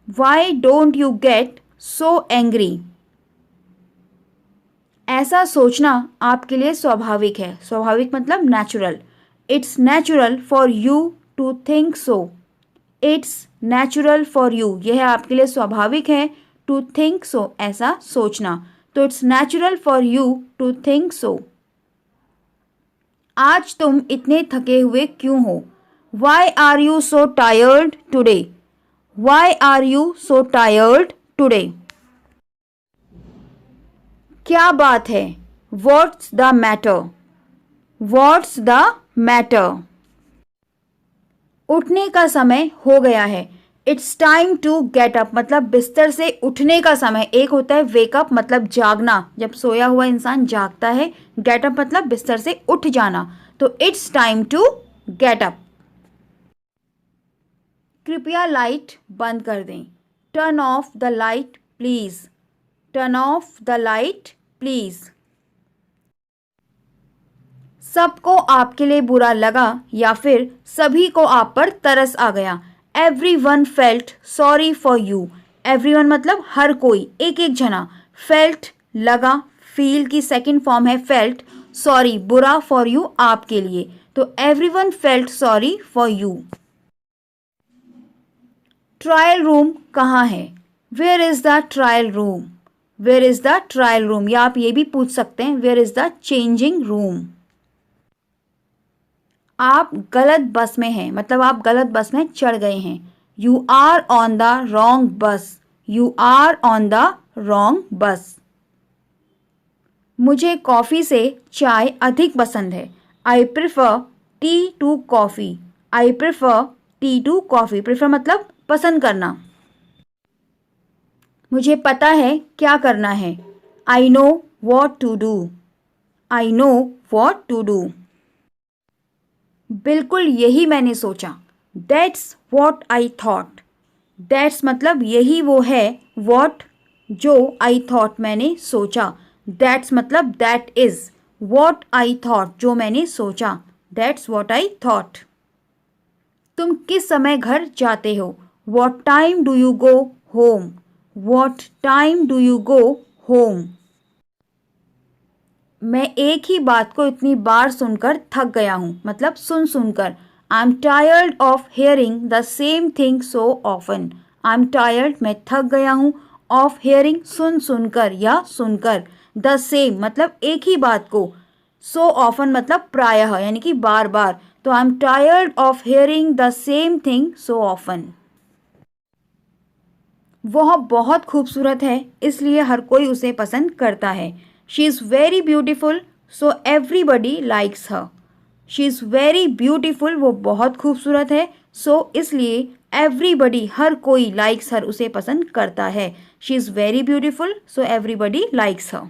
Why don't you get so angry. ऐसा सोचना आपके लिए स्वाभाविक है. स्वाभाविक मतलब natural. It's natural for you to think so. It's natural for you यह आपके लिए स्वाभाविक है. टू थिंक सो ऐसा सोचना. तो it's natural for you to think so. आज तुम इतने थके हुए क्यों हो. Why are you so tired today. Why are you so tired today. क्या बात है. What's the matter. What's the matter. उठने का समय हो गया है. It's time to get up मतलब बिस्तर से उठने का समय. एक होता है वेकअप मतलब जागना, जब सोया हुआ इंसान जागता है. गेट अप मतलब बिस्तर से उठ जाना. तो it's time to get up. कृपया लाइट बंद कर दें. Turn off the light please. Turn off the light please. सबको आपके लिए बुरा लगा या फिर सभी को आप पर तरस आ गया. Everyone felt sorry for you. Everyone मतलब हर कोई, एक एक जना. Felt लगा, feel की सेकेंड फॉर्म है felt. Sorry बुरा for you आपके लिए. तो everyone felt sorry for you. Trial room कहाँ है. Where is the trial room? Where is the trial room? या आप ये भी पूछ सकते हैं Where is the changing room? आप गलत बस में हैं, मतलब आप गलत बस में चढ़ गए हैं. You are on the wrong bus. You are on the wrong bus. मुझे कॉफ़ी से चाय अधिक पसंद है. I prefer tea to coffee. I prefer tea to coffee. Prefer मतलब पसंद करना. मुझे पता है क्या करना है. I know what to do. I know what to do. बिल्कुल यही मैंने सोचा. That's what I thought. That's मतलब यही वो है. वॉट जो, आई थॉट मैंने सोचा. दैट्स मतलब that is. What I thought जो मैंने सोचा. That's what I thought. तुम किस समय घर जाते हो. What time do you go home. What time do you go home. मैं एक ही बात को इतनी बार सुनकर थक गया हूँ, मतलब सुन सुनकर. I am tired of hearing the same thing so often. I am tired मैं थक गया हूँ. ऑफ हेयरिंग सुन सुनकर या सुनकर. द सेम मतलब एक ही बात को. सो ऑफन मतलब प्रायः यानी कि बार बार. तो I am tired of hearing the same thing so often. वह बहुत खूबसूरत है इसलिए हर कोई उसे पसंद करता है. She is very beautiful so everybody likes her. She is very beautiful वो बहुत खूबसूरत है. सो इसलिए एवरीबडी हर कोई लाइक्स हर उसे पसंद करता है. She is very beautiful so everybody likes her.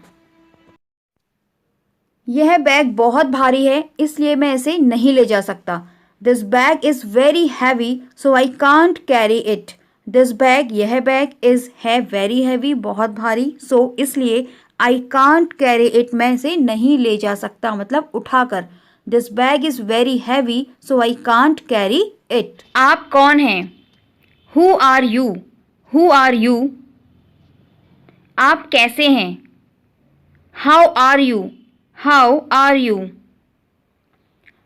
यह बैग बहुत भारी है इसलिए मैं इसे नहीं ले जा सकता. This bag is very heavy so I can't carry it. This bag यह बैग इज़ है वेरी हैवी बहुत भारी. सो इसलिए आई कांट कैरी इट मैं इसे नहीं ले जा सकता मतलब उठाकर. This bag is very heavy so I can't carry it. आप कौन हैं. Who are you. Who are you? आप कैसे हैं? How are you? How are you?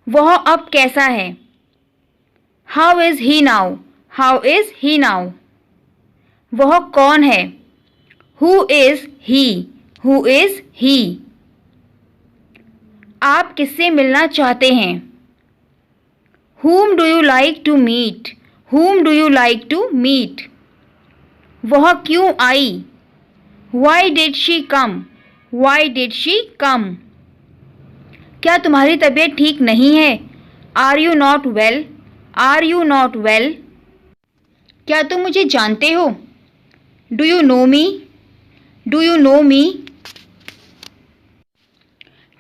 वह अब कैसा है? How is he now? How is he now? वह कौन है? Who is he? Who is he? आप किससे मिलना चाहते हैं? Whom do you like to meet? Whom do you like to meet? वह क्यों आई? Why did she come? Why did she come? क्या तुम्हारी तबीयत ठीक नहीं है? Are you not well? Are you not well? क्या तुम मुझे जानते हो? Do you know me? Do you know me?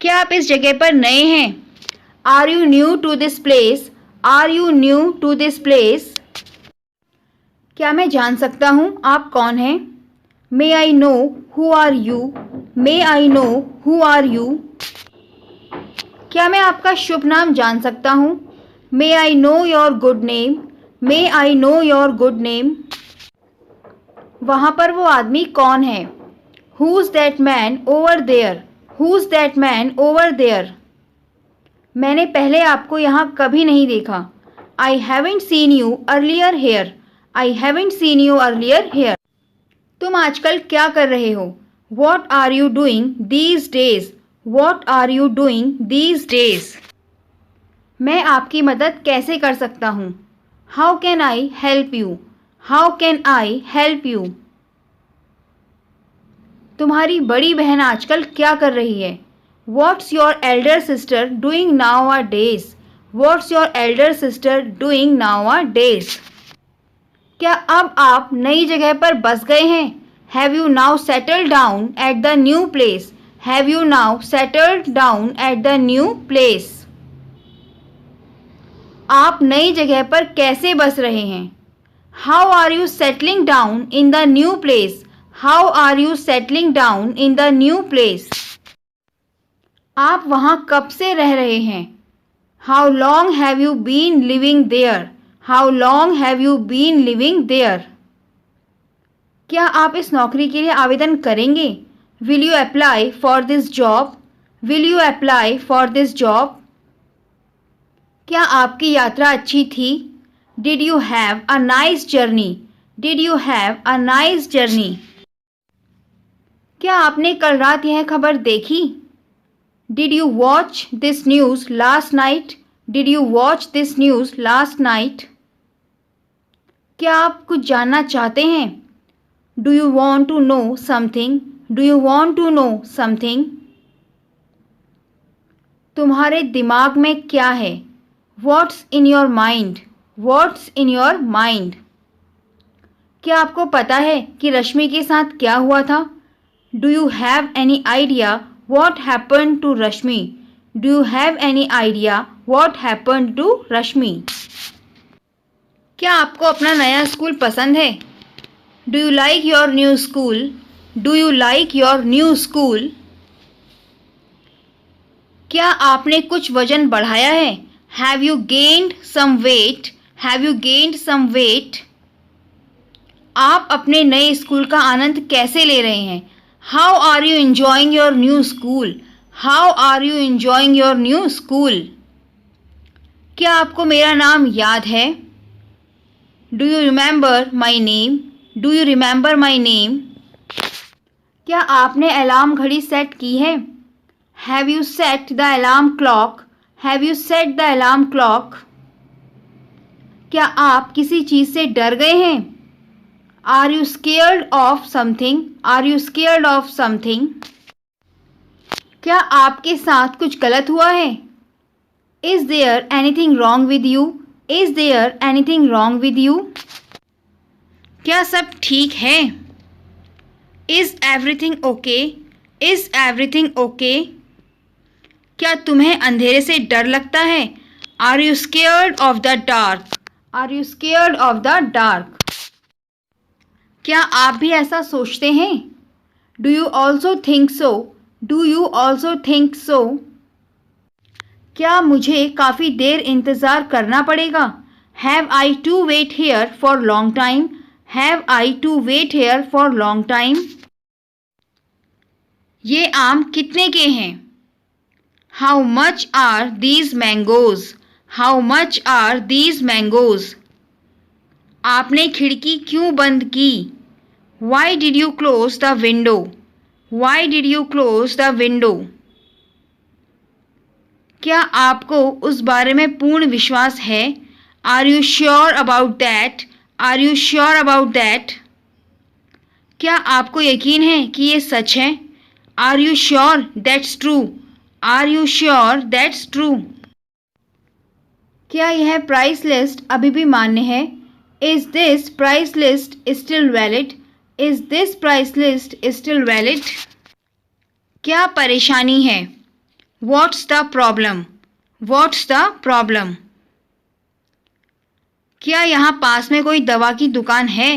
क्या आप इस जगह पर नए हैं? Are you new to this place? Are you new to this place? क्या मैं जान सकता हूँ आप कौन हैं? May I know who are you? May I know who are you? क्या मैं आपका शुभ नाम जान सकता हूँ? May I know your good name? May I know your good name? वहाँ पर वो आदमी कौन है? Who's that man over there? Who's that man over there? मैंने पहले आपको यहाँ कभी नहीं देखा. I haven't seen you earlier here. I haven't seen you earlier here. तुम आजकल क्या कर रहे हो? What are you doing these days? What are you doing these days? मैं आपकी मदद कैसे कर सकता हूँ? How can I help you? How can I help you? तुम्हारी बड़ी बहन आजकल क्या कर रही है? What's your elder sister doing nowadays? What's your elder sister doing nowadays? क्या अब आप नई जगह पर बस गए हैं? Have you now settled down at the new place? Have you now settled down at the new place? आप नई जगह पर कैसे बस रहे हैं? How are you settling down in the new place? How are you settling down in the new place? आप वहाँ कब से रह रहे हैं? How long have you been living there? How long have you been living there? क्या आप इस नौकरी के लिए आवेदन करेंगे? Will you apply for this job? Will you apply for this job? क्या आपकी यात्रा अच्छी थी? Did you have a nice journey? Did you have a nice journey? क्या आपने कल रात यह खबर देखी? Did you watch this news last night? Did you watch this news last night? क्या आप कुछ जानना चाहते हैं? Do you want to know something? Do you want to know something? तुम्हारे दिमाग में क्या है? What's in your mind? What's in your mind? क्या आपको पता है कि रश्मि के साथ क्या हुआ था? Do you have any idea what happened to Rashmi? Do you have any idea what happened to Rashmi? क्या आपको अपना नया स्कूल पसंद है? Do you like your new school? Do you like your new school? क्या आपने कुछ वजन बढ़ाया है? Have you gained some weight? Have you gained some weight? आप अपने नए स्कूल का आनंद कैसे ले रहे हैं? How are you enjoying your new school? How are you enjoying your new school? क्या आपको मेरा नाम याद है? Do you remember my name? Do you remember my name? क्या आपने अलार्म घड़ी सेट की है? Have you set the alarm clock? Have you set the alarm clock? क्या आप किसी चीज़ से डर गए हैं? Are you scared of something? Are you scared of something? क्या आपके साथ कुछ गलत हुआ है? Is there anything wrong with you? Is there anything wrong with you? क्या सब ठीक है? Is everything okay? Is everything okay? क्या तुम्हें अंधेरे से डर लगता है? Are you scared of the dark? Are you scared of the dark? क्या आप भी ऐसा सोचते हैं? Do you also think so? Do you also think so? क्या मुझे काफ़ी देर इंतज़ार करना पड़ेगा? Have I to wait here for long time? Have I to wait here for long time? ये आम कितने के हैं? How much are these mangoes? How much are these mangoes? आपने खिड़की क्यों बंद की? Why did you close the window? Why did you close the window? क्या आपको उस बारे में पूर्ण विश्वास है? Are you sure about that? Are you sure about that? क्या आपको यकीन है कि ये सच है? Are you sure that's true? Are you sure that's true? क्या यह प्राइस लिस्ट अभी भी मान्य है? Is this price list still valid? Is this price list still valid? क्या परेशानी है? What's the problem? What's the problem? क्या यहाँ पास में कोई दवा की दुकान है?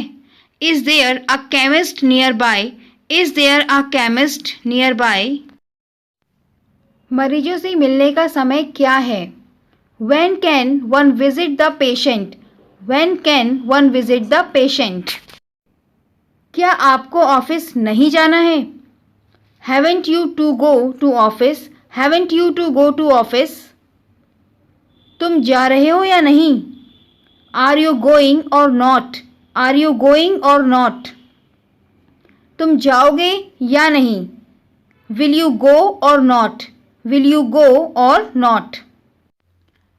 Is there a chemist nearby? Is there a chemist nearby? मरीजों से मिलने का समय क्या है? When can one visit the patient? When can one visit the patient? क्या आपको ऑफिस नहीं जाना है? Haven't you to go to office? Haven't you to go to office? तुम जा रहे हो या नहीं? Are you going or not? Are you going or not? तुम जाओगे या नहीं? Will you go or not? Will you go or not?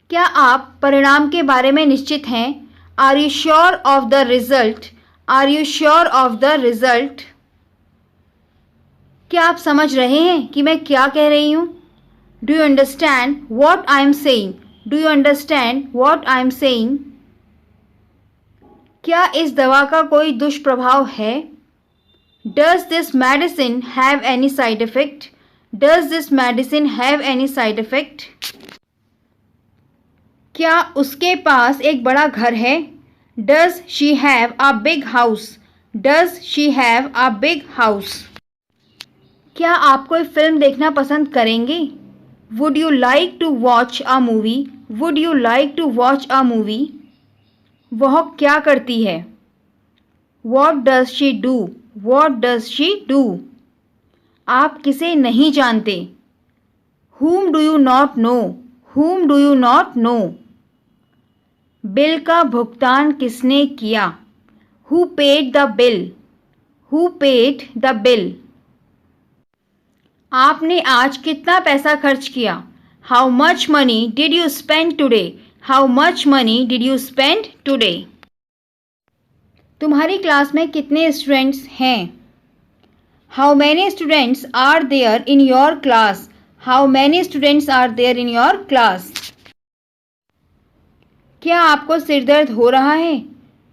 क्या आप परिणाम के बारे में निश्चित हैं? Are you sure of the result? Are you sure of the result? क्या आप समझ रहे हैं कि मैं क्या कह रही हूँ? Do you understand what I am saying? Do you understand what I am saying? क्या इस दवा का कोई दुष्प्रभाव है? Does this medicine have any side effect? Does this medicine have any side effect? क्या उसके पास एक बड़ा घर है? Does she have a big house? Does she have a big house? क्या आप कोई फिल्म देखना पसंद करेंगे? Would you like to watch a movie? Would you like to watch a movie? वह क्या करती है? What does she do? What does she do? आप किसे नहीं जानते? whom do you not know? whom do you not know? Bill का भुगतान किसने किया? Who paid the bill? Who paid the bill? आपने आज कितना पैसा खर्च किया? How much money did you spend today? How much money did you spend today? तुम्हारी क्लास में कितने स्टूडेंट्स हैं? How many students are there in your class? How many students are there in your class? क्या आपको सिर दर्द हो रहा है?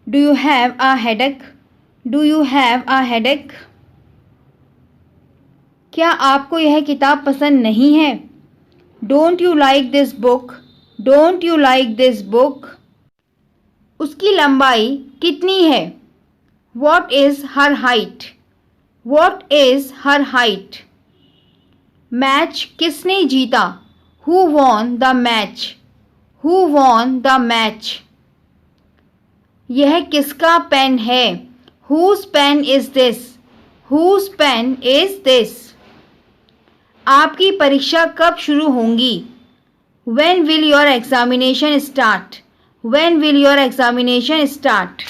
Do you have a headache? Do you have a headache? क्या आपको यह किताब पसंद नहीं है? Don't you like this book? Don't you like this book? उसकी लंबाई कितनी है? What is her height? What is her height? Match किसने जीता? Who won the match? Who won the match? यह किसका पेन है? Whose pen is this? Whose pen is this? आपकी परीक्षा कब शुरू होंगी? When will your examination start? When will your examination start?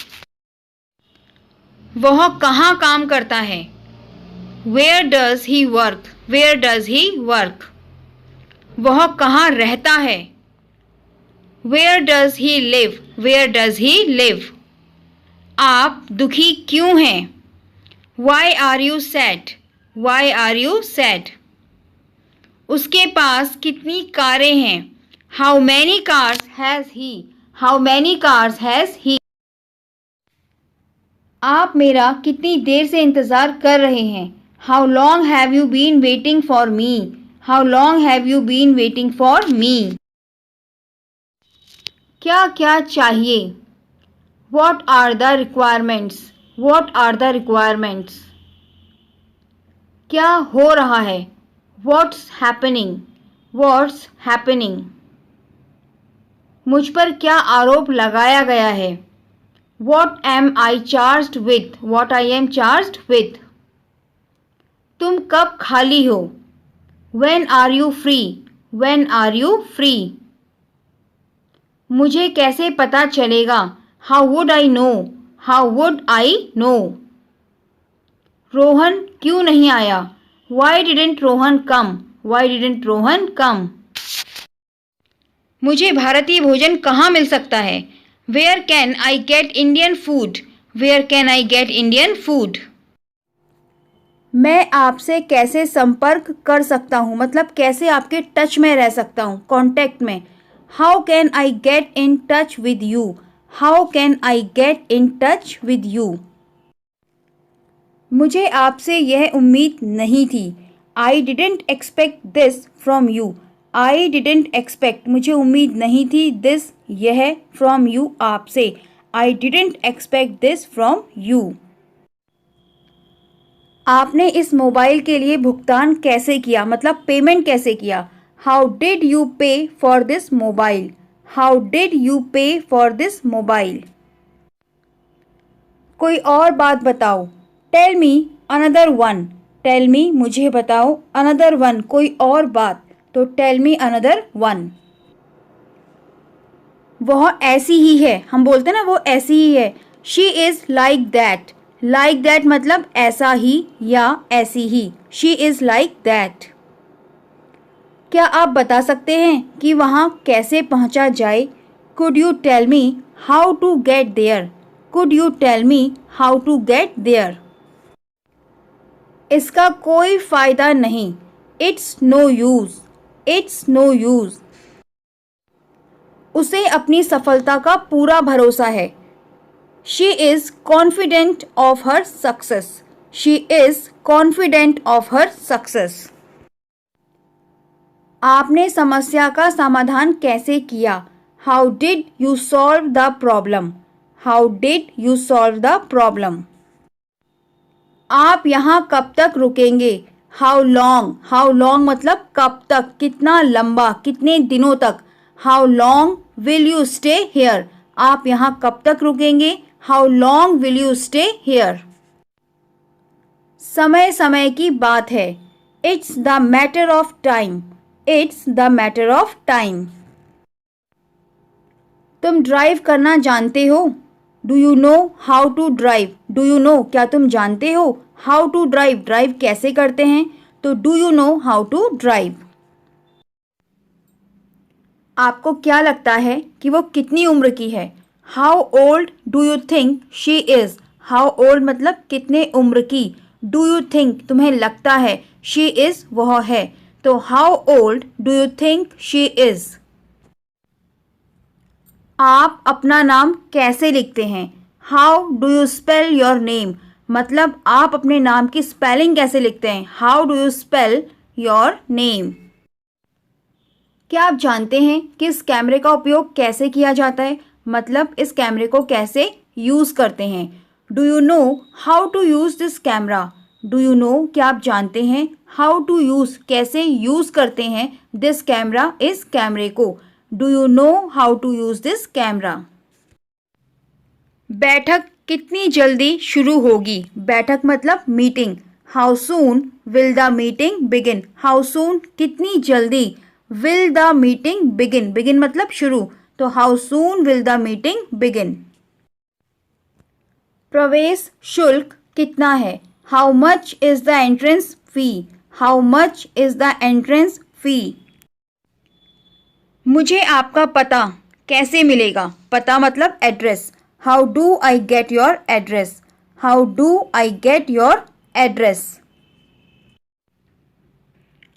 वह कहाँ काम करता है? Where does he work? Where does he work? वह कहाँ रहता है? Where does he live? Where does he live? आप दुखी क्यों हैं? Why are you sad? Why are you sad? उसके पास कितनी कारें हैं? How many cars has he? How many cars has he? आप मेरा कितनी देर से इंतज़ार कर रहे हैं? How long have you been waiting for me? How long have you been waiting for me? क्या क्या चाहिए? What are the requirements? What are the requirements? क्या हो रहा है? What's happening? What's happening? मुझ पर क्या आरोप लगाया गया है? What am I charged with? What I am charged with. तुम कब खाली हो? When are you free? When are you free? मुझे कैसे पता चलेगा? How would I know? How would I know? Rohan क्यों नहीं आया? Why didn't Rohan come? Why didn't Rohan come? मुझे भारतीय भोजन कहाँ मिल सकता है? Where can I get Indian food? Where can I get Indian food? मैं आपसे कैसे संपर्क कर सकता हूँ, मतलब कैसे आपके टच में रह सकता हूँ, कांटेक्ट में. How can I get in touch with you? How can I get in touch with you? मुझे आपसे यह उम्मीद नहीं थी. I didn't expect this from you. I didn't expect, मुझे उम्मीद नहीं थी, दिस यह, फ्रॉम यू, आपसे. I didn't expect this from you. आपने इस मोबाइल के लिए भुगतान कैसे किया, मतलब पेमेंट कैसे किया. How did you pay for this mobile? How did you pay for this mobile? कोई और बात बताओ. Tell me another one. Tell me, मुझे बताओ. अनदर वन, कोई और बात, तो टेल मी अनदर वन. वह ऐसी ही है, हम बोलते हैं ना वो ऐसी ही है. She is like that. Like that मतलब ऐसा ही या ऐसी ही. She is like that. क्या आप बता सकते हैं कि वहाँ कैसे पहुँचा जाए? Could you tell me how to get there? Could you tell me how to get there? इसका कोई फ़ायदा नहीं. It's no use. It's no use. उसे अपनी सफलता का पूरा भरोसा है. She is confident of her success. She is confident of her success. आपने समस्या का समाधान कैसे किया? How did you solve the problem? How did you solve the problem? आप यहाँ कब तक रुकेंगे? How long. हाउ लॉन्ग मतलब कब तक, कितना लंबा, कितने दिनों तक. How long will you stay here? आप यहाँ कब तक रुकेंगे? How long will you stay here? समय समय की बात है. It's the matter of time. It's the matter of time. तुम ड्राइव करना जानते हो? Do you know how to drive? Do you know, क्या तुम जानते हो? हाउ टू ड्राइव, ड्राइव कैसे करते हैं, तो do you know how to drive. आपको क्या लगता है कि वो कितनी उम्र की है? How old do you think she is? How old मतलब कितने उम्र की. डू यू थिंक, तुम्हें लगता है, शी इज़, वह है, तो how old do you think she is. आप अपना नाम कैसे लिखते हैं? How do you spell your name? मतलब आप अपने नाम की स्पेलिंग कैसे लिखते हैं? How do you spell your name. क्या आप जानते हैं कि इस कैमरे का उपयोग कैसे किया जाता है, मतलब इस कैमरे को कैसे यूज़ करते हैं? Do you know how to use this camera? Do you know, क्या आप जानते हैं, हाउ टू यूज़, कैसे यूज़ करते हैं, दिस कैमरा, इस कैमरे को. Do you know how to use this camera. बैठक कितनी जल्दी शुरू होगी? बैठक मतलब meeting. How soon will the meeting begin? How soon, कितनी जल्दी, will the meeting begin. Begin मतलब शुरू, तो how soon will the meeting begin. प्रवेश शुल्क कितना है? How much is the entrance fee? How much is the entrance fee. मुझे आपका पता कैसे मिलेगा? पता मतलब address. How do I get your address? How do I get your address.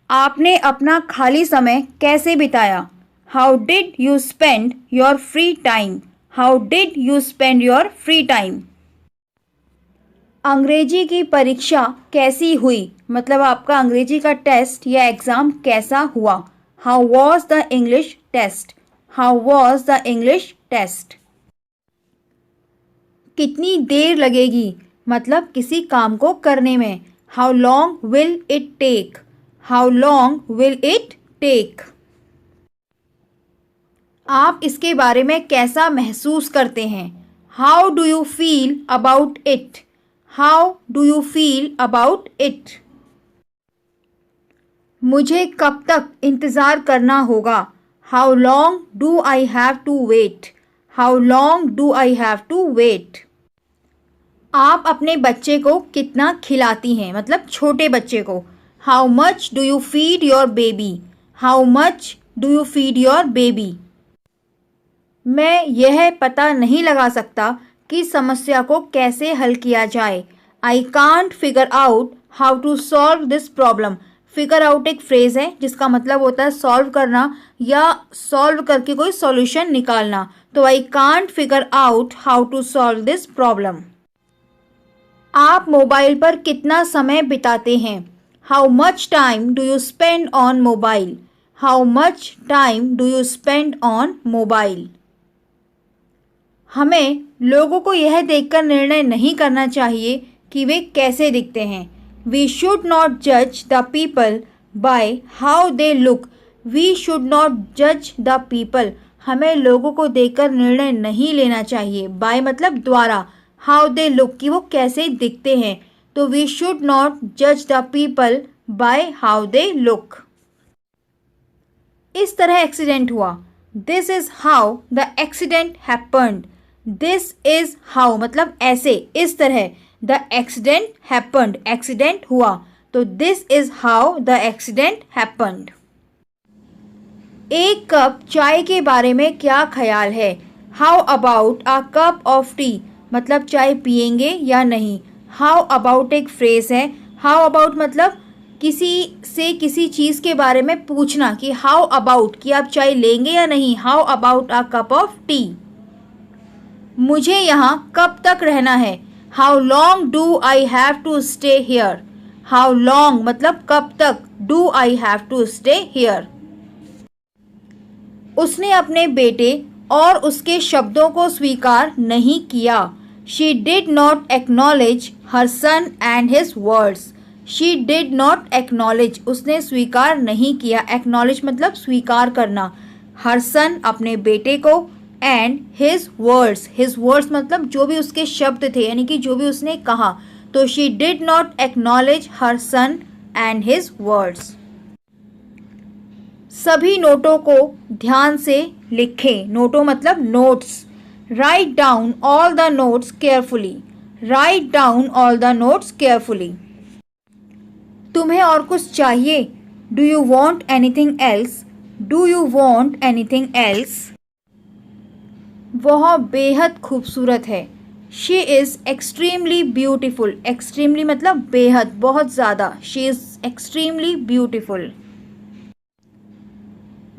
आपने अपना खाली समय कैसे बिताया? How did you spend your free time? How did you spend your free time. अंग्रेजी की परीक्षा कैसी हुई? मतलब आपका अंग्रेजी का टेस्ट या एग्ज़ाम कैसा हुआ? How was the English test? How was the English test. कितनी देर लगेगी, मतलब किसी काम को करने में. How long will it take? How long will it take. आप इसके बारे में कैसा महसूस करते हैं? How do you feel about it? How do you feel about it? मुझे कब तक इंतज़ार करना होगा? How long do I have to wait? How long do I have to wait? आप अपने बच्चे को कितना खिलाती हैं? मतलब छोटे बच्चे को. How much do you feed your baby? How much do you feed your baby? मैं यह पता नहीं लगा सकता कि समस्या को कैसे हल किया जाए. I can't figure out how to solve this problem. Figure out एक फ्रेज है जिसका मतलब होता है सॉल्व करना या सॉल्व करके कोई सॉल्यूशन निकालना. तो I can't figure out how to solve this problem. आप मोबाइल पर कितना समय बिताते हैं? How much time do you spend on mobile? How much time do you spend on mobile? हमें लोगों को यह देखकर निर्णय नहीं करना चाहिए कि वे कैसे दिखते हैं. वी शुड नॉट जज the people by how they look. We should not जज द पीपल. हमें लोगों को देखकर निर्णय नहीं लेना चाहिए. बाय मतलब द्वारा. हाउ दे लुक कि वो कैसे दिखते हैं. तो वी शुड नॉट जज the people by how they look. इस तरह एक्सीडेंट हुआ. This is how the accident happened. This is how मतलब ऐसे, इस तरह. द एक्सीडेंट हैपेंड एक्सीडेंट हुआ. तो this is how the accident happened. एक कप चाय के बारे में क्या ख्याल है? How about a cup of T. मतलब चाय पियेंगे या नहीं. हाउ अबाउट एक फ्रेज है. हाउ अबाउट मतलब किसी से किसी चीज़ के बारे में पूछना कि हाउ अबाउट कि आप चाय लेंगे या नहीं. How about a cup of tea. मुझे यहाँ कब तक रहना है? How long do I have to stay here. How long मतलब कब तक. Do I have to stay here. उसने अपने बेटे और उसके शब्दों को स्वीकार नहीं किया. She did not acknowledge her son and his words. She did not acknowledge उसने स्वीकार नहीं किया. एक्नॉलेज मतलब स्वीकार करना. हर सन अपने बेटे को and his words. His words मतलब जो भी उसके शब्द थे यानी कि जो भी उसने कहा. तो she did not acknowledge her son and his words. सभी नोटों को ध्यान से लिखें. नोटों मतलब notes. Write down all the notes carefully. Write down all the notes carefully. तुम्हें और कुछ चाहिए? Do you want anything else. Do you want anything else. वह बेहद खूबसूरत है. She is extremely beautiful. Extremely मतलब बेहद, बहुत ज़्यादा. She is extremely beautiful.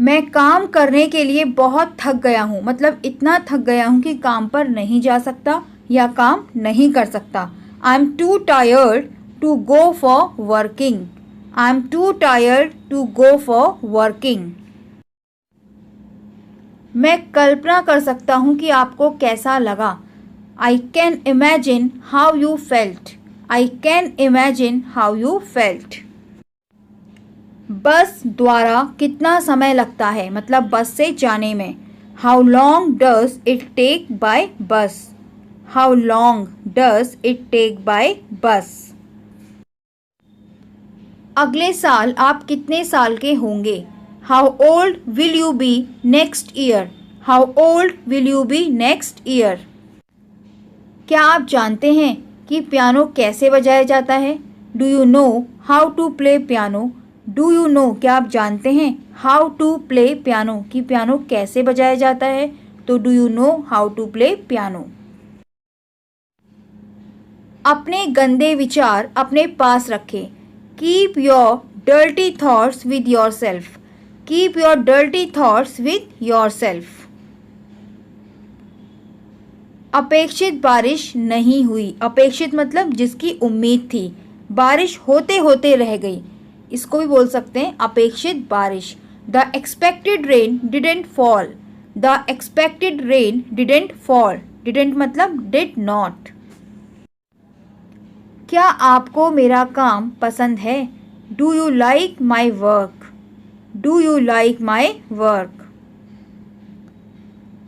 मैं काम करने के लिए बहुत थक गया हूँ. मतलब इतना थक गया हूँ कि काम पर नहीं जा सकता या काम नहीं कर सकता. I am too tired to go for working. I am too tired to go for working. मैं कल्पना कर सकता हूँ कि आपको कैसा लगा. I can imagine how you felt. I can imagine how you felt. Bus द्वारा कितना समय लगता है? मतलब बस से जाने में. How long does it take by bus. How long does it take by bus. अगले साल आप कितने साल के होंगे? How old will you be next year. How old will you be next year. क्या आप जानते हैं कि पियानो कैसे बजाया जाता है? Do you know how to play piano. Do you know क्या आप जानते हैं हाउ टू प्ले पियानो कि पियानो कैसे बजाया जाता है. तो do you know how to play piano. अपने गंदे विचार अपने पास रखें. Keep your dirty thoughts with yourself. Keep your dirty thoughts with yourself. अपेक्षित बारिश नहीं हुई. अपेक्षित मतलब जिसकी उम्मीद थी. बारिश होते होते रह गई. इसको भी बोल सकते हैं अपेक्षित बारिश. The expected rain didn't fall. The expected rain didn't fall. Didn't मतलब डिड नॉट. क्या आपको मेरा काम पसंद है? Do you like my work. Do you like my work.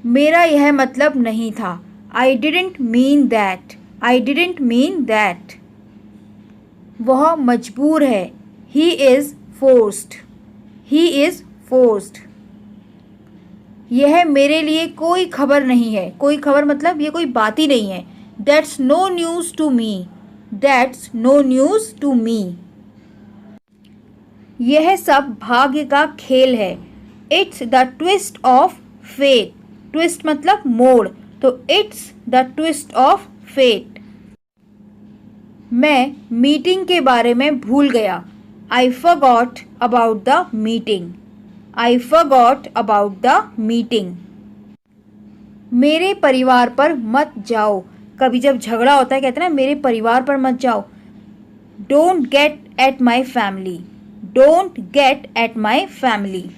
मेरा यह मतलब नहीं था. I didn't mean that. I didn't mean that. वह मजबूर है. He is forced. He is forced. यह मेरे लिए कोई खबर नहीं है. कोई खबर मतलब ये कोई बात ही नहीं है. That's no news to me. That's no news to me. यह सब भाग्य का खेल है. It's the twist of fate. Twist मतलब मोड़. तो it's the twist of fate. मैं मीटिंग के बारे में भूल गया. I forgot about the meeting. I forgot about the meeting. मेरे परिवार पर मत जाओ. कभी जब झगड़ा होता है कहते हैं ना मेरे परिवार पर मत जाओ. Don't get at my family. Don't get at my family.